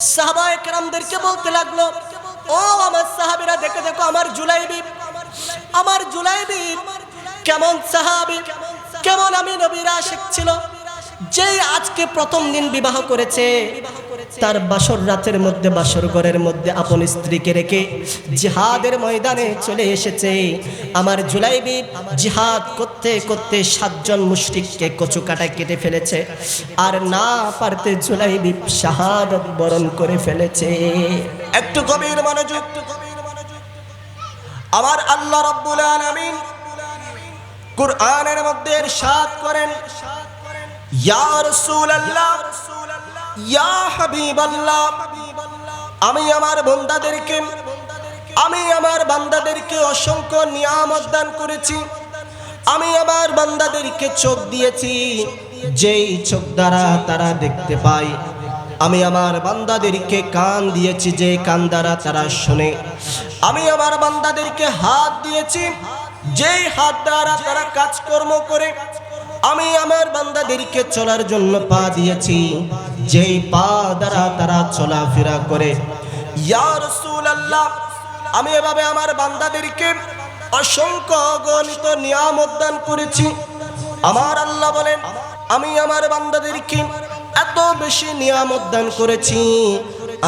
সাহাবায়ে কেরামদেরকে বলতে লাগলো, ও আমার সাহাবীরা, দেখো দেখো আমার জুলাইবি কেমন সাহাবী, কেমন আমি নবীর আশিক ছিল, যে আজকে প্রথম দিন বিবাহ করেছে, তার বাসর রাতের মধ্যে, বাসর ঘরের মধ্যে আপন স্ত্রীকে রেখে জিহাদের ময়দানে চলে এসেছে। আমার জুলাইবি জিহাদ করতে করতে 7 জন মুশরিককে কচু কাটায় কেটে ফেলেছে, আর না পারতে জুলাইবি শাহাদাত বরণ করে ফেলেছে। একটু গভীর মনোযোগ। আমার আল্লাহ রাব্বুল আলামিন কুরআনের মধ্যে ইরশাদ করেন, ইয়া রাসূলুল্লাহ, ইয়া হাবিবাল্লাহ, আমি আমার বান্দাদেরকে অসংখ্য নিয়ামত দান করেছি। আমি আমার বান্দাদেরকে চোখ দিয়েছি, যেই চোখ দ্বারা তারা দেখতে পায়। আমি আমার বান্দাদেরকে কান দিয়েছি, যে কান দ্বারা তারা শুনে। আমি আমার বান্দাদেরকে হাত দিয়েছি, যেই হাত দ্বারা তারা কাজকর্ম করে। আমি আমার বান্দাদেরকে চলার জন্য পা দিয়েছি, যেই পা দ্বারা তারা চলাফেরা করে। ইয়া রাসূলুল্লাহ, আমি এভাবে আমার বান্দাদেরকে অসংখ্য অগণিত নিয়ামত দান করেছি। আমার আল্লাহ বলেন, আমি আমার বান্দাদেরকে এত বেশি নিয়ামত দান করেছি,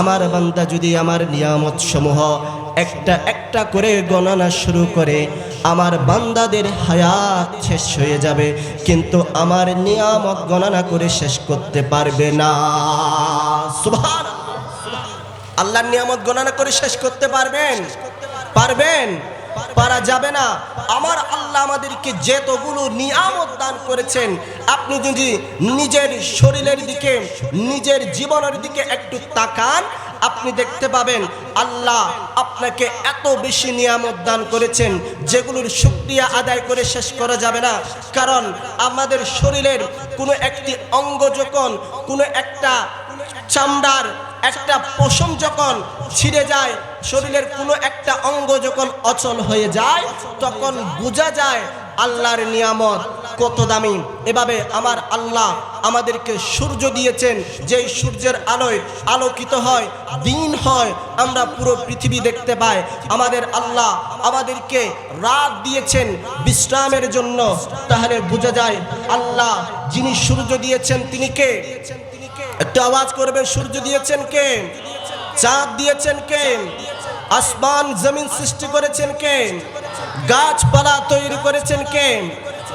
আমার বান্দা যদি আমার নিয়ামত সমূহ একটা একটা করে গণনা শুরু করে, আমার বান্দাদের হায়াত শেষ হয়ে যাবে, কিন্তু আমার নিয়ামত গণনা করে শেষ করতে পারবে না। সুবহানাল্লাহ। আল্লাহর নিয়ামত গণনা করে শেষ করতে পারবেন? পারা যাবে না। আমার আল্লাহ আমাদেরকে যেতগুলো নিয়ামত দান করেছেন, আপনি যদি নিজের শরীরের দিকে, নিজের জীবনের দিকে একটু তাকান, আপনি দেখতে পাবেন আল্লাহ আপনাকে এত বেশি নিয়ামত দান করেছেন, যেগুলোর শুকরিয়া আদায় করে শেষ করা যাবে না। কারণ আমাদের শরীরের কোনো একটি অঙ্গ যখন, কোনো একটা চামড়ার একটা পশম যখন ছিঁড়ে যায়, শরীরের কোনো একটা অঙ্গ যখন অচল হয়ে যায়, তখন বোঝা যায় আল্লাহর নিয়ামত কত দামি। এভাবে আমার আল্লাহ আমাদেরকে সূর্য দিয়েছেন, যেই সূর্যের আলোয় আলোকিত হয়, দিন হয়, আমরা পুরো পৃথিবী দেখতে পাই। আমাদের আল্লাহ আমাদেরকে রাত দিয়েছেন বিশ্রামের জন্য। তাহলে বোঝা যায় আল্লাহ যিনি সূর্য দিয়েছেন তিনি কে? একটু আওয়াজ করবেন, সূর্য দিয়েছেন কে? চাঁদ দিয়েছেন কে? আসমান জমিন সৃষ্টি করেছেন কে? গাছপালা তৈরি করেছেন কে?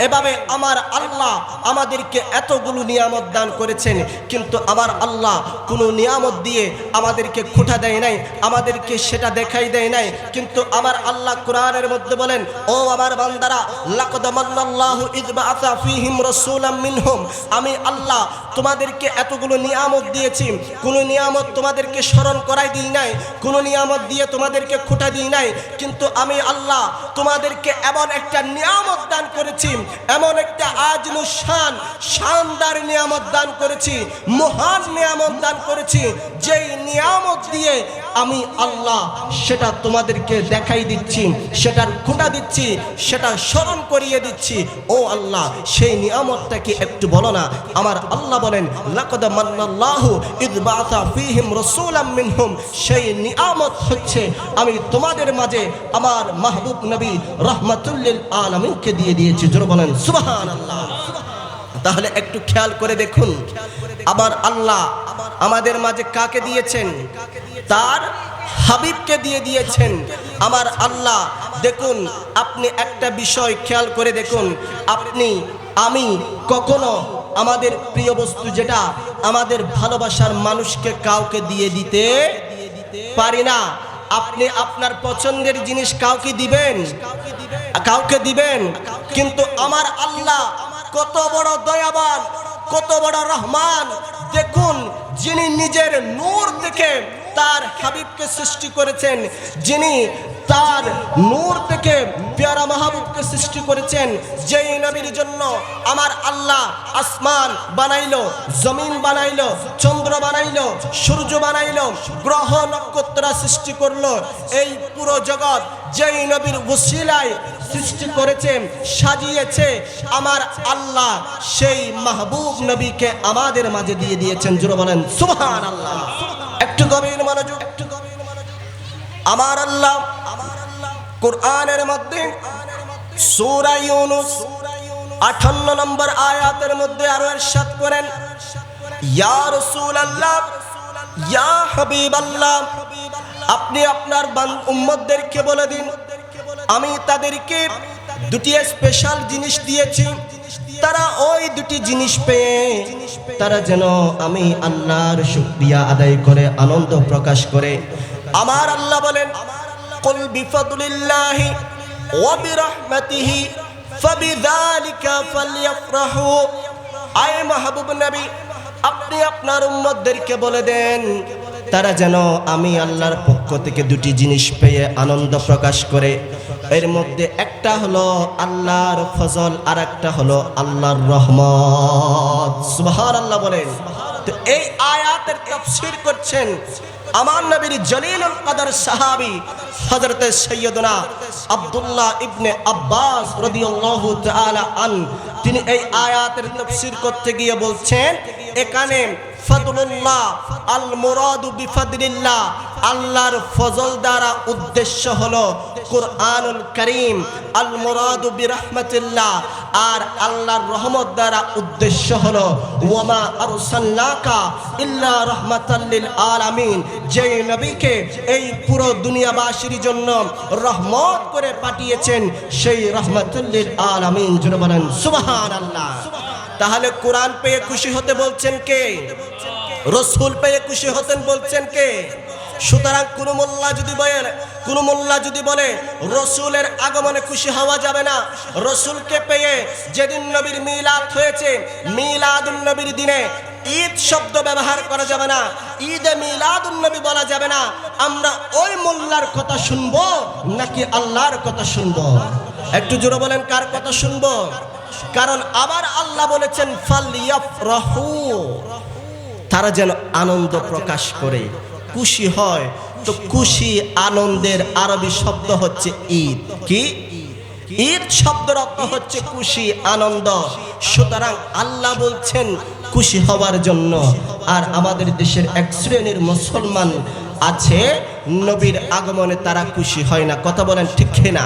এভাবে আমার আল্লাহ আমাদেরকে এতগুলো নিয়ামত দান করেছেন, কিন্তু আমার আল্লাহ কোনো নিয়ামত দিয়ে আমাদেরকে খোঁটা দেয় নাই, আমাদেরকে সেটা দেখাই দেয় নাই। কিন্তু আমার আল্লাহ কোরআনের মধ্যে বলেন, ও আমার বান্দারা, লাকাদ মান্নাল্লাহু ইয বাআসা ফীহিম রাসূলাম মিনহুম, আমি আল্লাহ তোমাদেরকে এতগুলো নিয়ামত দিয়েছি, কোনো নিয়ামত তোমাদেরকে স্মরণ করাই দিই নাই, কোনো নিয়ামত দিয়ে তোমাদেরকে খোঁটা দিই নাই। কিন্তু আমি আল্লাহ তোমাদেরকে এমন একটা নিয়ামত দান করেছি, এমন একটা আজমুশান শানদার নিয়ামত দান করেছি, মহান নিয়ামত দান করেছি, যেই নিয়ামত দিয়ে আমি আল্লাহ সেটা তোমাদেরকে দেখাই দিচ্ছি, সেটার খোঁটা দিচ্ছি, সেটা স্মরণ করিয়ে দিচ্ছি। ও আল্লাহ, সেই নিয়ামতটা কি একটু বলো না? আমার আল্লাহ বলেন, লাকাদ মান্নাল্লাহু ইয বাআসা ফীহিম রাসূলাম মিনহুম, সেই নিয়ামত হচ্ছে আমি তোমাদের মাঝে আমার মাহবুব নবী রাহমাতুল লিল আলামিনকে দিয়ে দিয়েছি। জোরে বলেন সুবহানাল্লাহ। তাহলে একটু খেয়াল করে দেখুন, আমার আল্লাহ আমাদের মাঝে কাকে দিয়েছেন? তার হাবিবকে দিয়ে দিয়েছেন। আমার আল্লাহ দেখুন, আপনি একটা বিষয় খেয়াল করে দেখুন, আমি কখনো আমাদের প্রিয় বস্তু, যেটা আমাদের ভালোবাসার মানুষকে কাউকে দিয়ে দিতে পারি না। আপনি আপনার পছন্দের জিনিস কাউকে দিবেন, কিন্তু আমার আল্লাহ কত বড় দয়াবান, কত বড় রহমান। দেখুন, যিনি নিজের নূর থেকে তার হাবিবকে সৃষ্টি করেছেন, যিনি তার নূর থেকে প্যারা মাহবুবকে সৃষ্টি করেছেন, যেই নবীর জন্য আমার আল্লাহ আসমান বানাইলো, জমিন বানাইলো, চন্দ্র বানাইলো, সূর্য বানাইলো, গ্রহ নক্ষত্র সৃষ্টি করলো, এই পুরো জগৎ যেই নবীর ওসিলায় সৃষ্টি করেছেন, সাজিয়েছে, আমার আল্লাহ সেই মাহবুব নবীকে আমাদের মাঝে দিয়ে দিয়েছেন। জোরে বলেন সুবহানাল্লাহ। একটু গভীর মনোযোগ। আমার আল্লাহ কোরআনের মধ্যে সূরা ইউনূস 58 নম্বর আয়াতের মধ্যে আরো ইরশাদ করেন, ইয়া রাসূলুল্লাহ, ইয়া হাবিবাল্লাহ, আপনি আপনার উম্মতদেরকে বলে দিন, আমি তাদেরকে দুটি স্পেশাল জিনিস দিয়েছি, তারা ওই দুটি জিনিস পেয়ে তারা যেন আমি আল্লাহর শুকরিয়া আদায় করে আনন্দ প্রকাশ করে। আমার আল্লাহ বলেন, কুল বিফাদলিল্লাহি ওয়া বিরহমাতিহি ফাবিযালিকা ফালইফরাহু। আয় মাহবুব নবী, আপনি আপনার উম্মতদেরকে বলে দেন তারা যেন আমি আল্লাহর পক্ষ থেকে দুটি জিনিস পেয়ে আনন্দ প্রকাশ করে। এর মধ্যে একটা হলো আল্লাহর ফজল, আর একটা হলো আল্লাহর রহমত। সুবহানাল্লাহ বলেন। তো এই আয়াতের তাফসীর করছেন আমার নবীর জলিলুল কদর সাহাবী হযরত সাইয়্যিদুনা আব্দুল্লাহ ইবনে আব্বাস রাদিয়াল্লাহু তাআলা আন। তিনি এই আয়াতের তাফসীর করতে গিয়ে বলছেন, এখানে ফাদলুল্লাহ আল মুরাদু বিফাদলিল্লাহ, আল্লাহর ফজল দ্বারা উদ্দেশ্য হলো কুরআনুল কারীম, আল মুরাদু বিরহমাতিল্লাহ, আর আল্লাহর রহমত দ্বারা উদ্দেশ্য হলো ওয়ামা আরসালনাকা ইল্লা রাহমাতাল লিল আলামিন, যে নবীকে এই পুরো দুনিয়াবাসীর জন্য রহমত করে পাঠিয়েছেন সেই রাহমাতুল লিল আলামিন। জোরে বলেন সুবহানাল্লাহ। তাহলে কোরআন পেয়ে খুশি হতে বলছেন কে? রাসূল পেয়ে খুশি হতেন বলছেন কে? সুতরাং কোন মোল্লা যদি বলে রাসূলের আগমনে খুশি হওয়া যাবে না, রাসূলকে পেয়ে যেদিন নবীর মিলাদ হয়েছে, মিলাদুন নবীর দিনে ঈদ শব্দ ব্যবহার করা যাবে না, ঈদে মিলাদুন নবী বলা যাবে না, আমরা ওই মোল্লার কথা শুনবো নাকি আল্লাহর কথা শুনবো? একটু জোরে বলেন, কার কথা শুনবো? কারণ আবার আল্লাহ বলেছেন ফালইফরাহু, তারা যেন আনন্দ প্রকাশ করে, খুশি হয়। তো খুশি আনন্দের আরবি শব্দ হচ্ছে ঈদ। কি? ঈদ শব্দের অর্থ হচ্ছে খুশি আনন্দ। সুতরাং আল্লাহ বলছেন খুশি হওয়ার জন্য। আর আমাদের দেশের এক শ্রেণীর মুসলমান আছে নবীর আগমনে তারা খুশি হয় না। কথা বলেন ঠিক কিনা?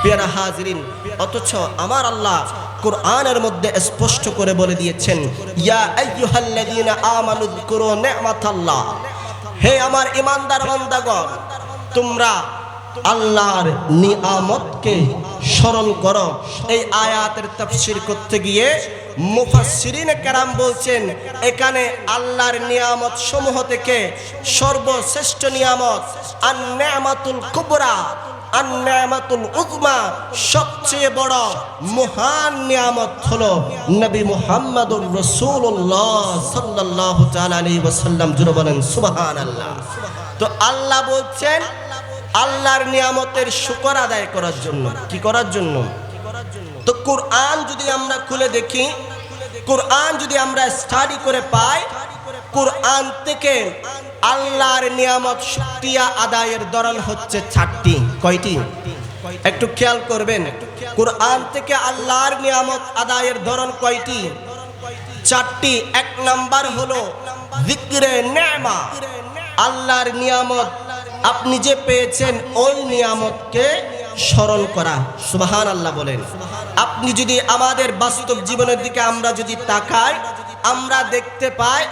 প্রিয় হাজিরিন, অথচ আমার আল্লাহ কোরআনের মধ্যে স্পষ্ট করে বলে দিয়েছেন, ইয়া আইয়ুহাল্লাযীনা আমানু যকুরু নি'মাতাল্লাহ, হে আমার ঈমানদার বান্দাগণ, তোমরা আল্লাহর নিয়ামতকে স্মরণ করো। এই আয়াতের তাফসীর করতে গিয়ে মুফাসসিরিনে কেরাম বলছেন, এখানে আল্লাহর নিয়ামত সমূহ থেকে সর্বশ্রেষ্ঠ নিয়ামত আন-নি'মাতুল কুবরা, আন-নি'মাতুল উযমা, সবচেয়ে বড় মহান নিয়ামত হলো নবী মুহাম্মদুর রাসূলুল্লাহ সাল্লাল্লাহু তাআলা আলাইহি ওয়াসাল্লাম। জোরে বলেন সুবহানাল্লাহ। তো আল্লাহ বলছেন আল্লাহর নিয়ামতের শুকর আদায় করার জন্য। কি করার জন্য? তো কোরআন যদি আমরা খুলে দেখি, কোরআন যদি আমরা স্টাডি করে পাই, কোরআন থেকে আল্লাহর নিয়ামত শুকরিয়া আদায়ের ধরন হচ্ছে 4টি। কয়টি? একটু খেয়াল করবেন, কোরআন থেকে আল্লাহর নিয়ামত আদায়ের ধরন কয়টি? 4টি। এক নাম্বার হলো যিকরে নেমা, আল্লাহর নিয়ামত আপনি যে পেয়েছেন ওই নিয়ামতকে স্মরণ করা। সুবহানাল্লাহ বলেন। আপনি যদি আমাদের বাস্তব জীবনের দিকে আমরা যদি তাকাই, আমরা দেখতে পাই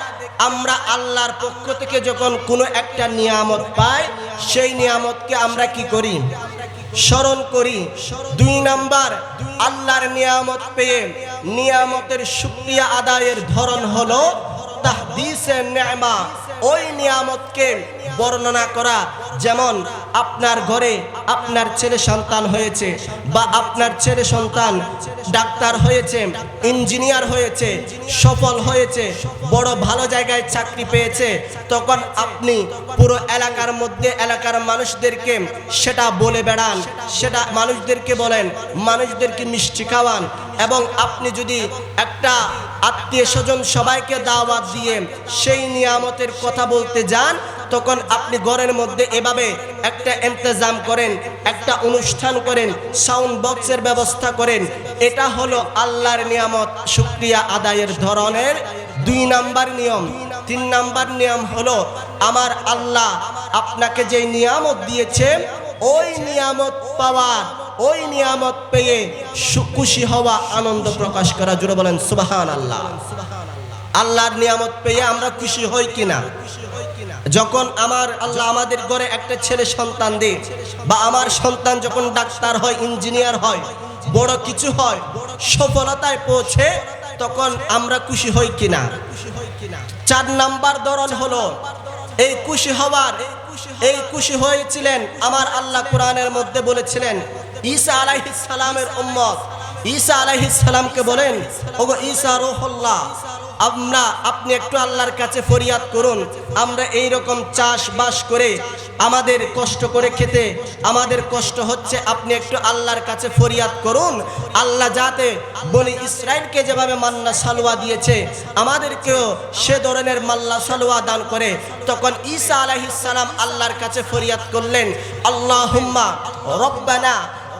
আমরা আল্লাহর পক্ষ থেকে যখন কোনো একটা নিয়ামত পাই, সেই নিয়ামতকে আমরা কি করি? স্মরণ করি। 2 নাম্বার, আল্লাহর নিয়ামত পেয়ে নিয়ামতের শুকরিয়া আদায়ের ধরন হলো তাহদিসে নেমা, ওই নিয়ামতকে বর্ণনা করা। যেমন আপনার ঘরে আপনার ছেলে সন্তান হয়েছে, বা আপনার ছেলে সন্তান ডাক্তার হয়েছে, ইঞ্জিনিয়ার হয়েছে, সফল হয়েছে, বড় ভালো জায়গায় চাকরি পেয়েছে, তখন আপনি পুরো এলাকার মধ্যে এলাকার মানুষদেরকে সেটা বলে বেড়ান, সেটা মানুষদেরকে বলেন, মানুষদেরকে মিষ্টি খাওয়ান। এবং আপনি যদি একটা আত্মীয় স্বজন সবাইকে দাওয়াত দিয়ে সেই নিয়ামতের কথা বলতে যান, তখন আপনি ঘরের মধ্যে এভাবে একটা ইন্তজাম করেন, একটা অনুষ্ঠান করেন, সাউন্ড বক্সের ব্যবস্থা করেন। এটা হলো আল্লাহর নিয়ামত শুকরিয়া আদায়ের ধরনের 2 নাম্বার নিয়ম। 3 নাম্বার নিয়ম হলো আমার আল্লাহ আপনাকে যে নিয়ামত দিয়েছেন ওই নিয়ামত পাওয়ার, ওই নিয়ামত পেয়ে খুশি হওয়া, আনন্দ প্রকাশ করা। জোরে বলেন সুবহানাল্লাহ। আল্লাহর নিয়ামত পেয়ে আমরা খুশি হই কিনা? যখন আমার আল্লাহ আমাদের ঘরে একটা ছেলে সন্তান দেয়, বা আমার সন্তান যখন ডাক্তার হয়, ইঞ্জিনিয়ার হয়, বড় কিছু হয়, সফলতায় পৌঁছে, তখন আমরা খুশি হই কিনা? 4 নাম্বার ধরন হলো এই খুশি হওয়ার। এই খুশি হয়েছিলেন আমার আল্লাহ কোরআনের মধ্যে বলেছিলেন ঈসা আলাইহিস সালামের উম্মত ঈসা আলাইহিস সালামকে বলেন, ওগো ঈসা রূহুল্লাহ, আপনি একটু আল্লাহর কাছে ফরিয়াদ করুন। আমরা এই রকম চাষবাস করে আমাদের কষ্ট করে খেতে আমাদের কষ্ট হচ্ছে, আপনি একটু আল্লাহর কাছে ফরিয়াদ করুন, আল্লাহ যাতে বনি ইসরাইলকে যেভাবে মান্না সালওয়া দিয়েছে আমাদেরকেও সে ধরনের মাল্লা সালওয়া দান করে। তখন ঈসা আলাইহিস সালাম আল্লাহর কাছে ফরিয়াদ করলেন, আল্লাহুম্মা রব্বানা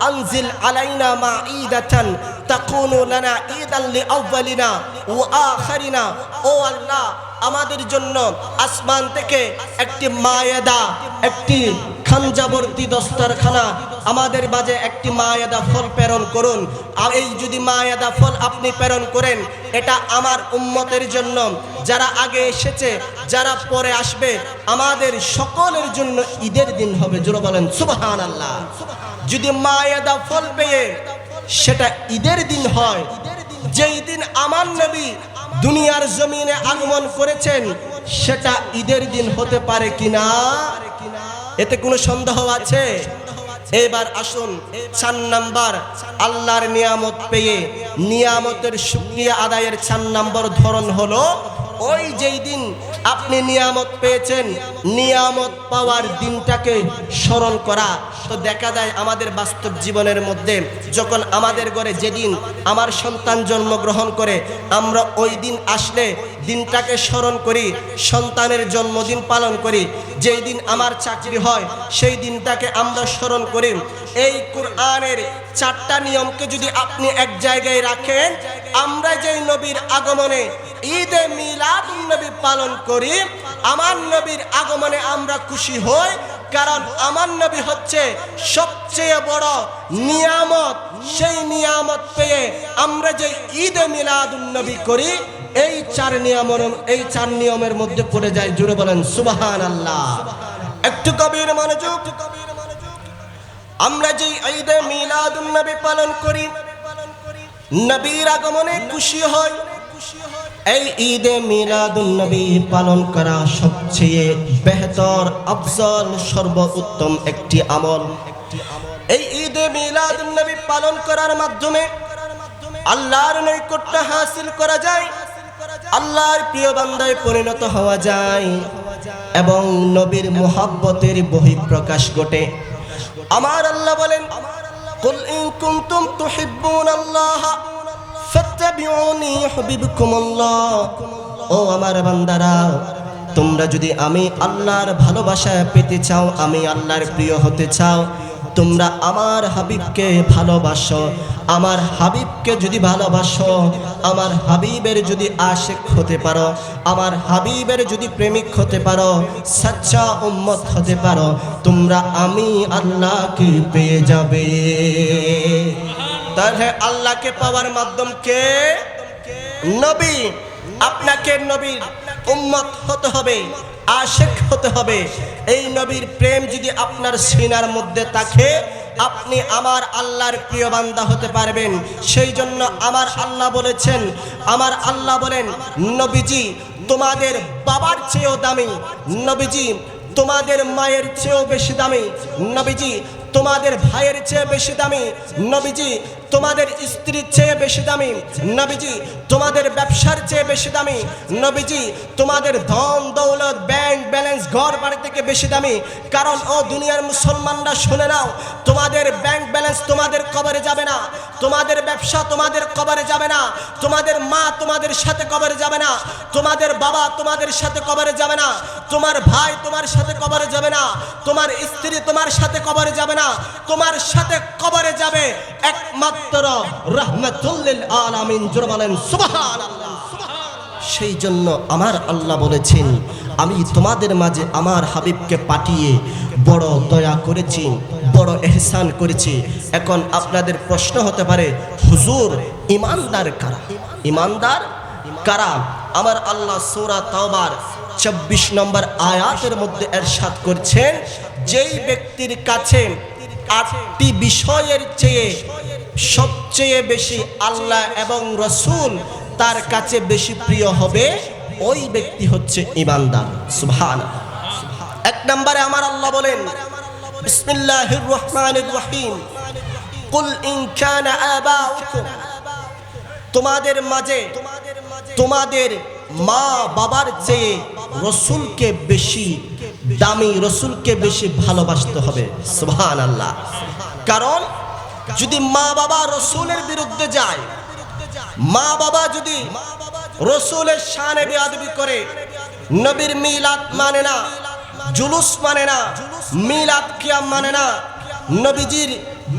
আনজিল আলাইনা মাঈদাতান তাকুনু লানা ঈদান লিআউয়ালিনা ওয়া আখিরিনা। ও আল্লাহ, আমাদের জন্য আসমান থেকে একটি মায়েদা, একটি খানজাবর্তী দস্তরখানা, আমাদের মাঝে একটি মায়েদা ফল প্রেরণ করুন। আর এই যদি মায়েদা ফল আপনি প্রেরণ করেন, এটা আমার উম্মতের জন্য, যারা আগে এসেছে, যারা পরে আসবে, আমাদের সকলের জন্য ঈদের দিন হবে। জোরে বলেন সুবহানাল্লাহ। যদি মায়েদা ফল পেয়ে সেটা ঈদের দিন হয়, যেই দিন আমার নবী দুনিয়ার জমিনে আগমন করেছেন, সেটা ঈদের দিন হতে পারে কিনা? এতে কোনো সন্দেহ আছে? এবার আসুন 4 নাম্বার, আল্লাহর নিয়ামত পেয়ে নিয়ামতের শুকরিয়া আদায়ের 4 নাম্বার ধরন হলো ওই যেই দিন আপনি নিয়ামত পেয়েছেন, নিয়ামত পাওয়ার দিনটাকে স্মরণ করা। তো দেখা যায় আমাদের বাস্তব জীবনের মধ্যে, যখন আমাদের ঘরে যেদিন আমার সন্তান জন্মগ্রহণ করে, আমরা ওই দিন আসলে দিনটাকে স্মরণ করি, সন্তানের জন্মদিন পালন করি। যেই দিন আমার চাকরি হয় সেই দিনটাকে আমরা স্মরণ করি। এই কোরআনের 4টা নিয়মকে যদি আপনি এক জায়গায় রাখেন, আমরা যেই নবীর আগমনে ঈদে মিলাদুন নবী পালন করি, আমার নবীর আগমনে আমরা খুশি হই, কারণ আমার নবী হচ্ছে সবচেয়ে বড় নিয়ামত। সেই নিয়ামত পেয়ে আমরা যে ঈদে মিলাদুন নবী করি, এই 4 নিয়মের মধ্যে পড়ে যায়। জুড়ে বলেন সুবহানাল্লাহ। একটু গভীর মনোযোগ। আমরা যে ঈদে মিলাদুন নবী পালন করি, নবীর আগমনে খুশি হই, এই ঈদে মিলাদুন নবী পালন করা সবচেয়ে বেহতর, আফজল, সর্বোত্তম একটি আমল। এই ঈদে মিলাদুন নবী পালন করার মাধ্যমে আল্লাহর নৈকট্য হাসিল করা যায়, আল্লাহর প্রিয় বান্দায় পরিণত হওয়া যায়, এবং নবীর মুহাব্বতের বহিঃপ্রকাশ ঘটে। আমার আল্লাহ বলেন, কুল ইন কুনতুম তুহিব্বুনাল্লাহ ফাত্তাবিউনি ইউহিব্বুকুমুল্লাহ। ও আমার বান্দারা, তোমরা যদি আমি আল্লাহর ভালোবাসা পেতে চাও, আমি আল্লাহর প্রিয় হতে চাও, তোমরা আমার হাবিবকে ভালোবাসো। আমার হাবিবকে যদি ভালোবাসো, আমার হাবিবের যদি আশিক হতে পারো, আমার হাবিবের যদি প্রেমিক হতে পারো, সচ্চা উম্মত হতে পারো, তোমরা আমি আল্লাহকে পেয়ে যাবে। তাহলে আল্লাহকে পাওয়ার মাধ্যম কে? নবী। আপনাকে নবীর উম্মত হতে হবে, আশিক হতে হবে। এই নবীর প্রেম যদি আপনার সিনার মধ্যে থাকে, আপনি আমার আল্লাহর প্রিয় বান্দা হতে পারবেন। সেই জন্য আমার আল্লাহ বলেছেন, আমার আল্লাহ বলেন, নবীজি তোমাদের বাবার চেয়েও দামি, নবীজি তোমাদের মায়ের চেয়েও বেশি দামি, নবীজি তোমাদের ভাইয়ের চেয়ে বেশি দামি, নবীজি তোমাদের স্ত্রীর চেয়ে বেশি দামি, নবীজি তোমাদের ব্যবসার চেয়ে বেশি দামি, নবীজি তোমাদের ধন দৌলত ব্যাংক ব্যালেন্স ঘর বাড়ি থেকে বেশি দামি। কারণ ও দুনিয়ার মুসলমানরা শুনে নাও, তোমাদের ব্যাংক ব্যালেন্স তোমাদের কবরে যাবে না, তোমাদের ব্যবসা তোমাদের কবরে যাবে না, তোমাদের মা তোমাদের সাথে কবরে যাবে না, তোমাদের বাবা তোমাদের সাথে কবরে যাবে না, তোমার ভাই তোমার সাথে কবরে যাবে না, তোমার স্ত্রী তোমার সাথে কবরে যাবে না, তোমার সাথে কবরে যাবে একমাত্র রাহমাতুল লিল আলামিন। জোরে বলেন সুবহানাল্লাহ। সেই জন্য আমার আল্লাহ বলেছেন, আমি তোমাদের মাঝে আমার হাবিবকে পাঠিয়ে বড় দয়া করেছি, বড় এহসান করেছি। এখন আপনাদের প্রশ্ন হতে পারে, হুজুর ঈমানদার কারা? ঈমানদার কারা? আমার আল্লাহ সূরা তাওবার ২৪ নম্বর আয়াতের মধ্যে ইরশাদ করছেন, যেই ব্যক্তির কাছে ৮টি বিষয়ের চেয়ে সবচেয়ে বেশি আল্লাহ এবং রাসূল তার কাছে বেশি প্রিয় হবে, ওই ব্যক্তি হচ্ছে ঈমানদার। সুবহানাল্লাহ। এক নম্বরে আমার আল্লাহ বলেন, বিসমিল্লাহির রহমানির রহিম, কুল ইন কানা আবাউকুম, তোমাদের মাঝে তোমাদের মা বাবার চেয়ে রাসূলকে বেশি দামি, রাসূলকে বেশি ভালোবাসতে হবে। সুবহানাল্লাহ। কারণ যদি মা বাবা রাসূলের বিরুদ্ধে যায়, মা বাবা যদি রাসূলের শানে বেয়াদবি করে, নবীর মিলাদ মানে না, জুলুস মানে না, মিলাদ কিয়াম মানে না, নবীজির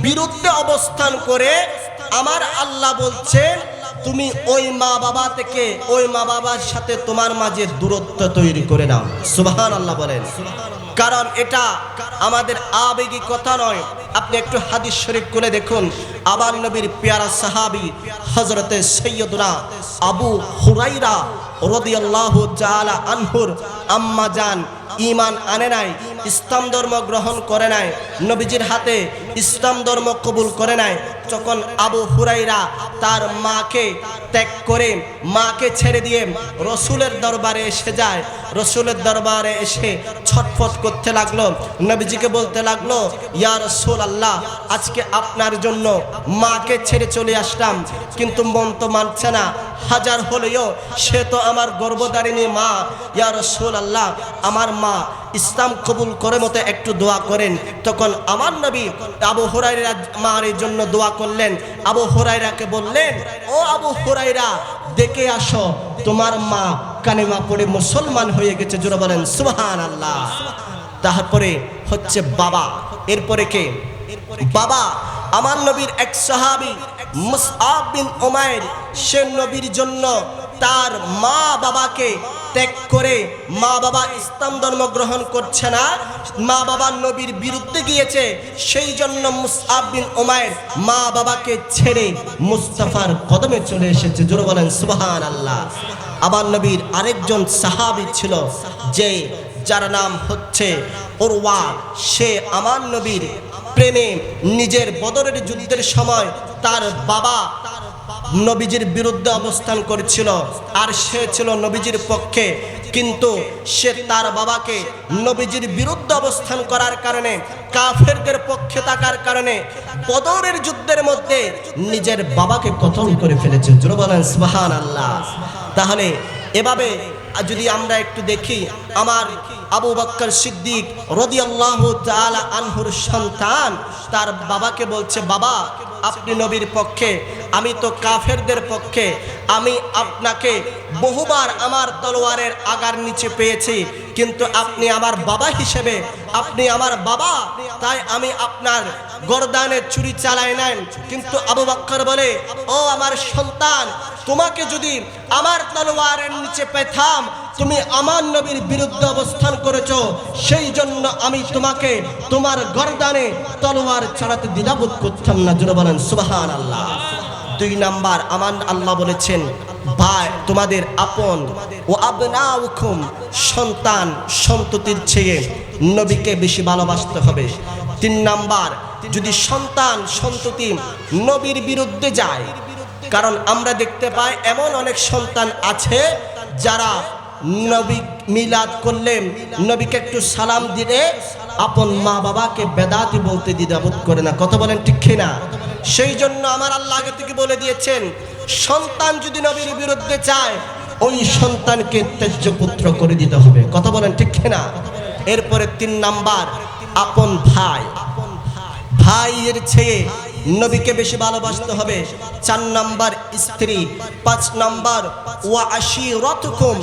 বিরুদ্ধে অবস্থান করে, আমার আল্লাহ বলছেন তুমি ওই মা বাবা থেকে, ওই মা বাবার সাথে তোমার মাঝে দূরত্ব তৈরি করে নাও। সুবহানাল্লাহ বলেন। কারণ এটা আমাদের আবেগী কথা নয়। আপনি একটু হাদিস শরীফ খুলে দেখুন, আবার নবীর পেয়ারা সাহাবী হযরতে সৈয়দনা আবু হুরায়রা রাদিয়াল্লাহু তাআলা আনহুর আম্মা জান ঈমান আনে নাই, ইসলাম ধর্ম গ্রহণ করে নাই, নবীজির হাতে ইসলাম ধর্ম কবুল করে নাই। যখন আবু হুরায়রা তার মাকে ত্যাগ করে, মাকে ছেড়ে দিয়ে রাসূলের দরবারে এসে যায়, রাসূলের দরবারে এসে ছটফট করতে লাগলো, নবীজিকে বলতে লাগলো, ইয়া রাসূলুল্লাহ, আজকে আপনার জন্য মাকে ছেড়ে চলে আসলাম, কিন্তু মন তো মানছে না, হাজার হলেও সে তো আমার গর্ভধারিণী মা। ইয়া রাসূলুল্লাহ, আমার মা ইসলাম কবুল করে মতো একটু দোয়া করেন। তখন আমার নবী আবু হুরায়রা মার জন্য দোয়া করলেন। আবু হুরায়রাকে বললেন, ও আবু হুরায়রা, দেখে আসো তোমার মা কালেমা পড়ে মুসলমান হয়ে গেছে। জোরে বলেন সুবহানাল্লাহ। তারপরে হচ্ছে বাবা, এরপরে কে? বাবা। আমার নবীর এক সাহাবী মুসআব বিন উমাইর, সে নবীর জন্য তার মা বাবাকে ত্যাগ করে, মা বাবা ইসলাম ধর্ম গ্রহণ করছে না, মা বাবা নবীর বিরুদ্ধে গিয়েছে, সেই জন্য মুসআব বিন উমাইর মা বাবাকে ছেড়ে মুস্তাফার কদমে চলে এসেছে। জোরে বলেন সুবহানাল্লাহ। আবার নবীর আরেকজন সাহাবী ছিল, যে যার নাম হচ্ছে উরওয়া, সে আমার নবীর প্রেমে নিজের বদরের যুদ্ধের সময় তার বাবা নবীজির বিরুদ্ধে অবস্থান করেছিল, আর সে ছিল নবীজির পক্ষে, কিন্তু সে তার বাবাকে নবীজির বিরুদ্ধে অবস্থান করার কারণে, কাফেরদের পক্ষে থাকার কারণে বদরের যুদ্ধের মধ্যে নিজের বাবাকে কতল করে ফেলেছে। জোরে বলেন সুবহানাল্লাহ। তাহলে এভাবে যদি আমরা একটু দেখি, আমার আবু বকর সিদ্দিক রাদিয়াল্লাহু তাআলা আনহুর সন্তান তার বাবাকে বলছে, বাবা আপনি নবীর পক্ষে, আমি তো কাফেরদের পক্ষে, আমি আপনাকে বহুবার আমার তলোয়ারের আগার নিচে পেয়েছি, কিন্তু আপনি আমার বাবা হিসেবে, আপনি আমার বাবা, তাই আমি আপনার গর্দানে ছুরি চালাই নাই। কিন্তু আবু বকর বলে, ও আমার সন্তান, তোমাকে যদি আমার তলোয়ারের নিচে পেতাম, তুমি আমার নবীর বিরুদ্ধে অবস্থান করেছো, সেই জন্য আমি তোমাকে তোমার গর্দানে তলোয়ার চালাতে দ্বিধাবোধ করতাম না। জোরে বলেন সুবহানাল্লাহ। 2 নাম্বার, আমার আল্লাহ বলেছেন, ভাই তোমাদের আপন ও আবনাউকুম, সন্তান সন্ততির চেয়ে নবীকে বেশি ভালোবাসতে হবে। 3 নাম্বার, যদি সন্তান সন্ততি নবীর বিরুদ্ধে যায়, কারণ আমরা দেখতে পাই এমন অনেক সন্তান আছে যারা নবী মিলাদ করলে, নবীকে একটু সালাম দিলে আপন মা বাবাকে বেদাতি বলতে দ্বিধাবোধ করে না। কথা বলেন ঠিক কিনা? সেই জন্য আমার আল্লাহ আগে থেকে বলে দিয়েছেন, সন্তান যদি নবীর বিরুদ্ধে চায়, ওই সন্তানকে ত্যায্য পুত্র করে দিতে হবে। কথা বলেন ঠিক কিনা? এরপরে 3 নাম্বার, আপন ভাই, ভাইয়ের চেয়ে নবীকে বেশি ভালোবাসতে হবে। 4 নাম্বার স্ত্রী, 5 নাম্বার ওয়া আশিরাতুকুম,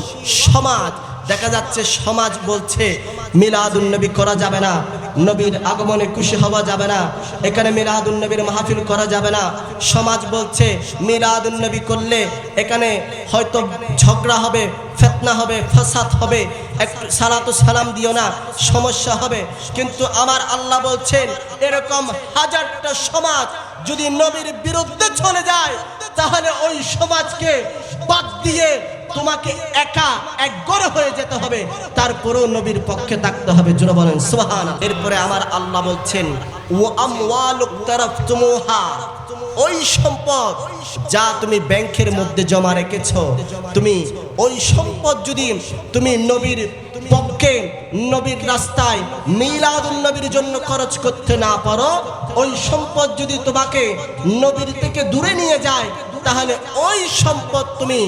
সমাজ। দেখা যাচ্ছে সমাজ বলছে মিলাদুন নবী করা যাবে না, নবীর আগমনে খুশি হওয়া যাবে না, এখানে মিলাদুন নবীর মাহফিল করা যাবে না। সমাজ বলছে মিলাদুন নবী করলে এখানে হয়তো ঝগড়া হবে, ফিতনা হবে, ফাসাদ হবে, একটু সালাতু সালাম দিও না, সমস্যা হবে। কিন্তু আমার আল্লাহ বলছেন এরকম হাজারটা সমাজ যদি নবীর বিরুদ্ধে চলে যায় তাহলে ওই সমাজকে বাদ দিয়ে তোমাকে একা একগরে হয়ে যেতে হবে, তারপরেও নবীর পক্ষে থাকতে হবে। জোরে বলেন সুবহানাল্লাহ। এরপরে আমার আল্লাহ বলছেন ওয়া আমওয়ালুক তারাফতুমুহা, ওই সম্পদ যা তুমি ব্যাংকের মধ্যে জমা রেখেছো, তুমি ওই সম্পদ যদি তুমি নবীর পক্ষে, নবীর রাস্তায় মিলাদুন নবীর জন্য খরচ করতে না পারো, ওই সম্পদ যদি তোমাকে নবীর থেকে দূরে নিয়ে যায় তাহলে ওই সম্পদ তুমি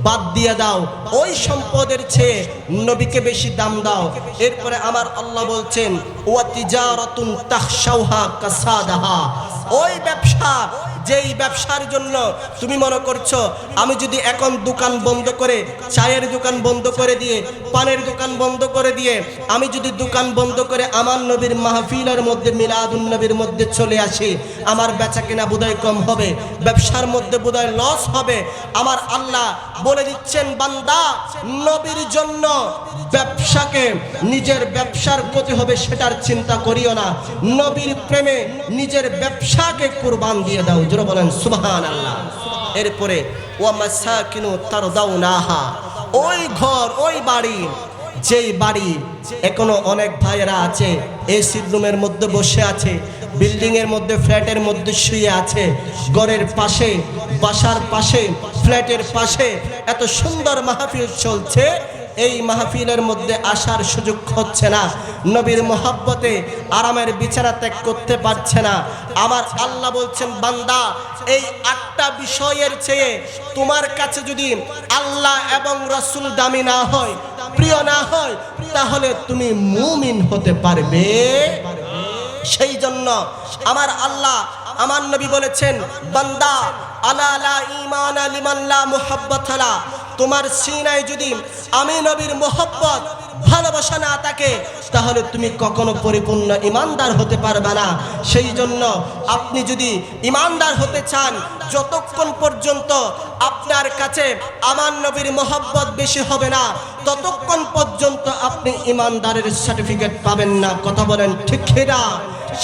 বাদ দিয়ে দাও, ওই সম্পদের চেয়ে নবীকে বেশি দাম দাও। এরপরে আমার আল্লাহ বলছেন ওয়া তিজারাতুন তাখশাউহা কাসাদাহা, ওই ব্যবসা যেই ব্যবসার জন্য তুমি মনে করছো আমি যদি এখন দোকান বন্ধ করে, চায়ের দোকান বন্ধ করে দিয়ে, পানের দোকান বন্ধ করে দিয়ে আমি যদি দোকান বন্ধ করে আমার নবীর মাহফিলের মধ্যে মিলাদুন নবীর মধ্যে চলে আসি, আমার বেচা কেনা বোধহয় কম হবে, ব্যবসার মধ্যে বোধহয় লস হবে। আমার আল্লাহ বলে দিচ্ছেন বান্দা নবীর জন্য ব্যবসাকে, নিজের ব্যবসার ক্ষতি হবে সেটার চিন্তা করিও না, নবীর প্রেমে নিজের ব্যবসাকে কুরবান দিয়ে দাও। জোরে বলেন সুবহানাল্লাহ। এরপরে ওয়া মাসাকিনু তারদাউনাহা, ওই ঘর, ওই বাড়ি, যেই বাড়ি এখনো অনেক ভাইয়েরা আছে এসি রুমের মধ্যে বসে আছে, বিল্ডিং এর মধ্যে, ফ্ল্যাটের মধ্যে শুয়ে আছে, ঘরের পাশে, বাসার পাশে, ফ্ল্যাটের পাশে এত সুন্দর মাহফিল চলছে, এই মাহফিলের মধ্যে আসার সুযোগ হচ্ছে না, নবীর মোহাব্বতে আরামের বিছানা ত্যাগ করতে পারছে না। আমার আল্লাহ বলছেন বান্দা এই 8টা বিষয়ের চেয়ে তোমার কাছে যদি আল্লাহ এবং রাসূল দামি না হয়, প্রিয় না হয়, তাহলে তুমি মুমিন হতে পারবে? সেই জন্য আমার আল্লাহ, আমার নবী বলেছেন বান্দা আলা লা ঈমানা লিমান লা মুহাব্বাতা লা, তোমার সিনায় যদি আমি নবীর মোহব্বত, ভালোবাসা না থাকে তাহলে তুমি কখনো পরিপূর্ণ ইমানদার হতে পারবে না। সেই জন্য আপনি যদি ইমানদার হতে চান, যতক্ষণ পর্যন্ত আপনার কাছে আমার নবীর মোহব্বত বেশি হবে না ততক্ষণ পর্যন্ত আপনি ইমানদারের সার্টিফিকেট পাবেন না। কথা বলেন ঠিক কিনা?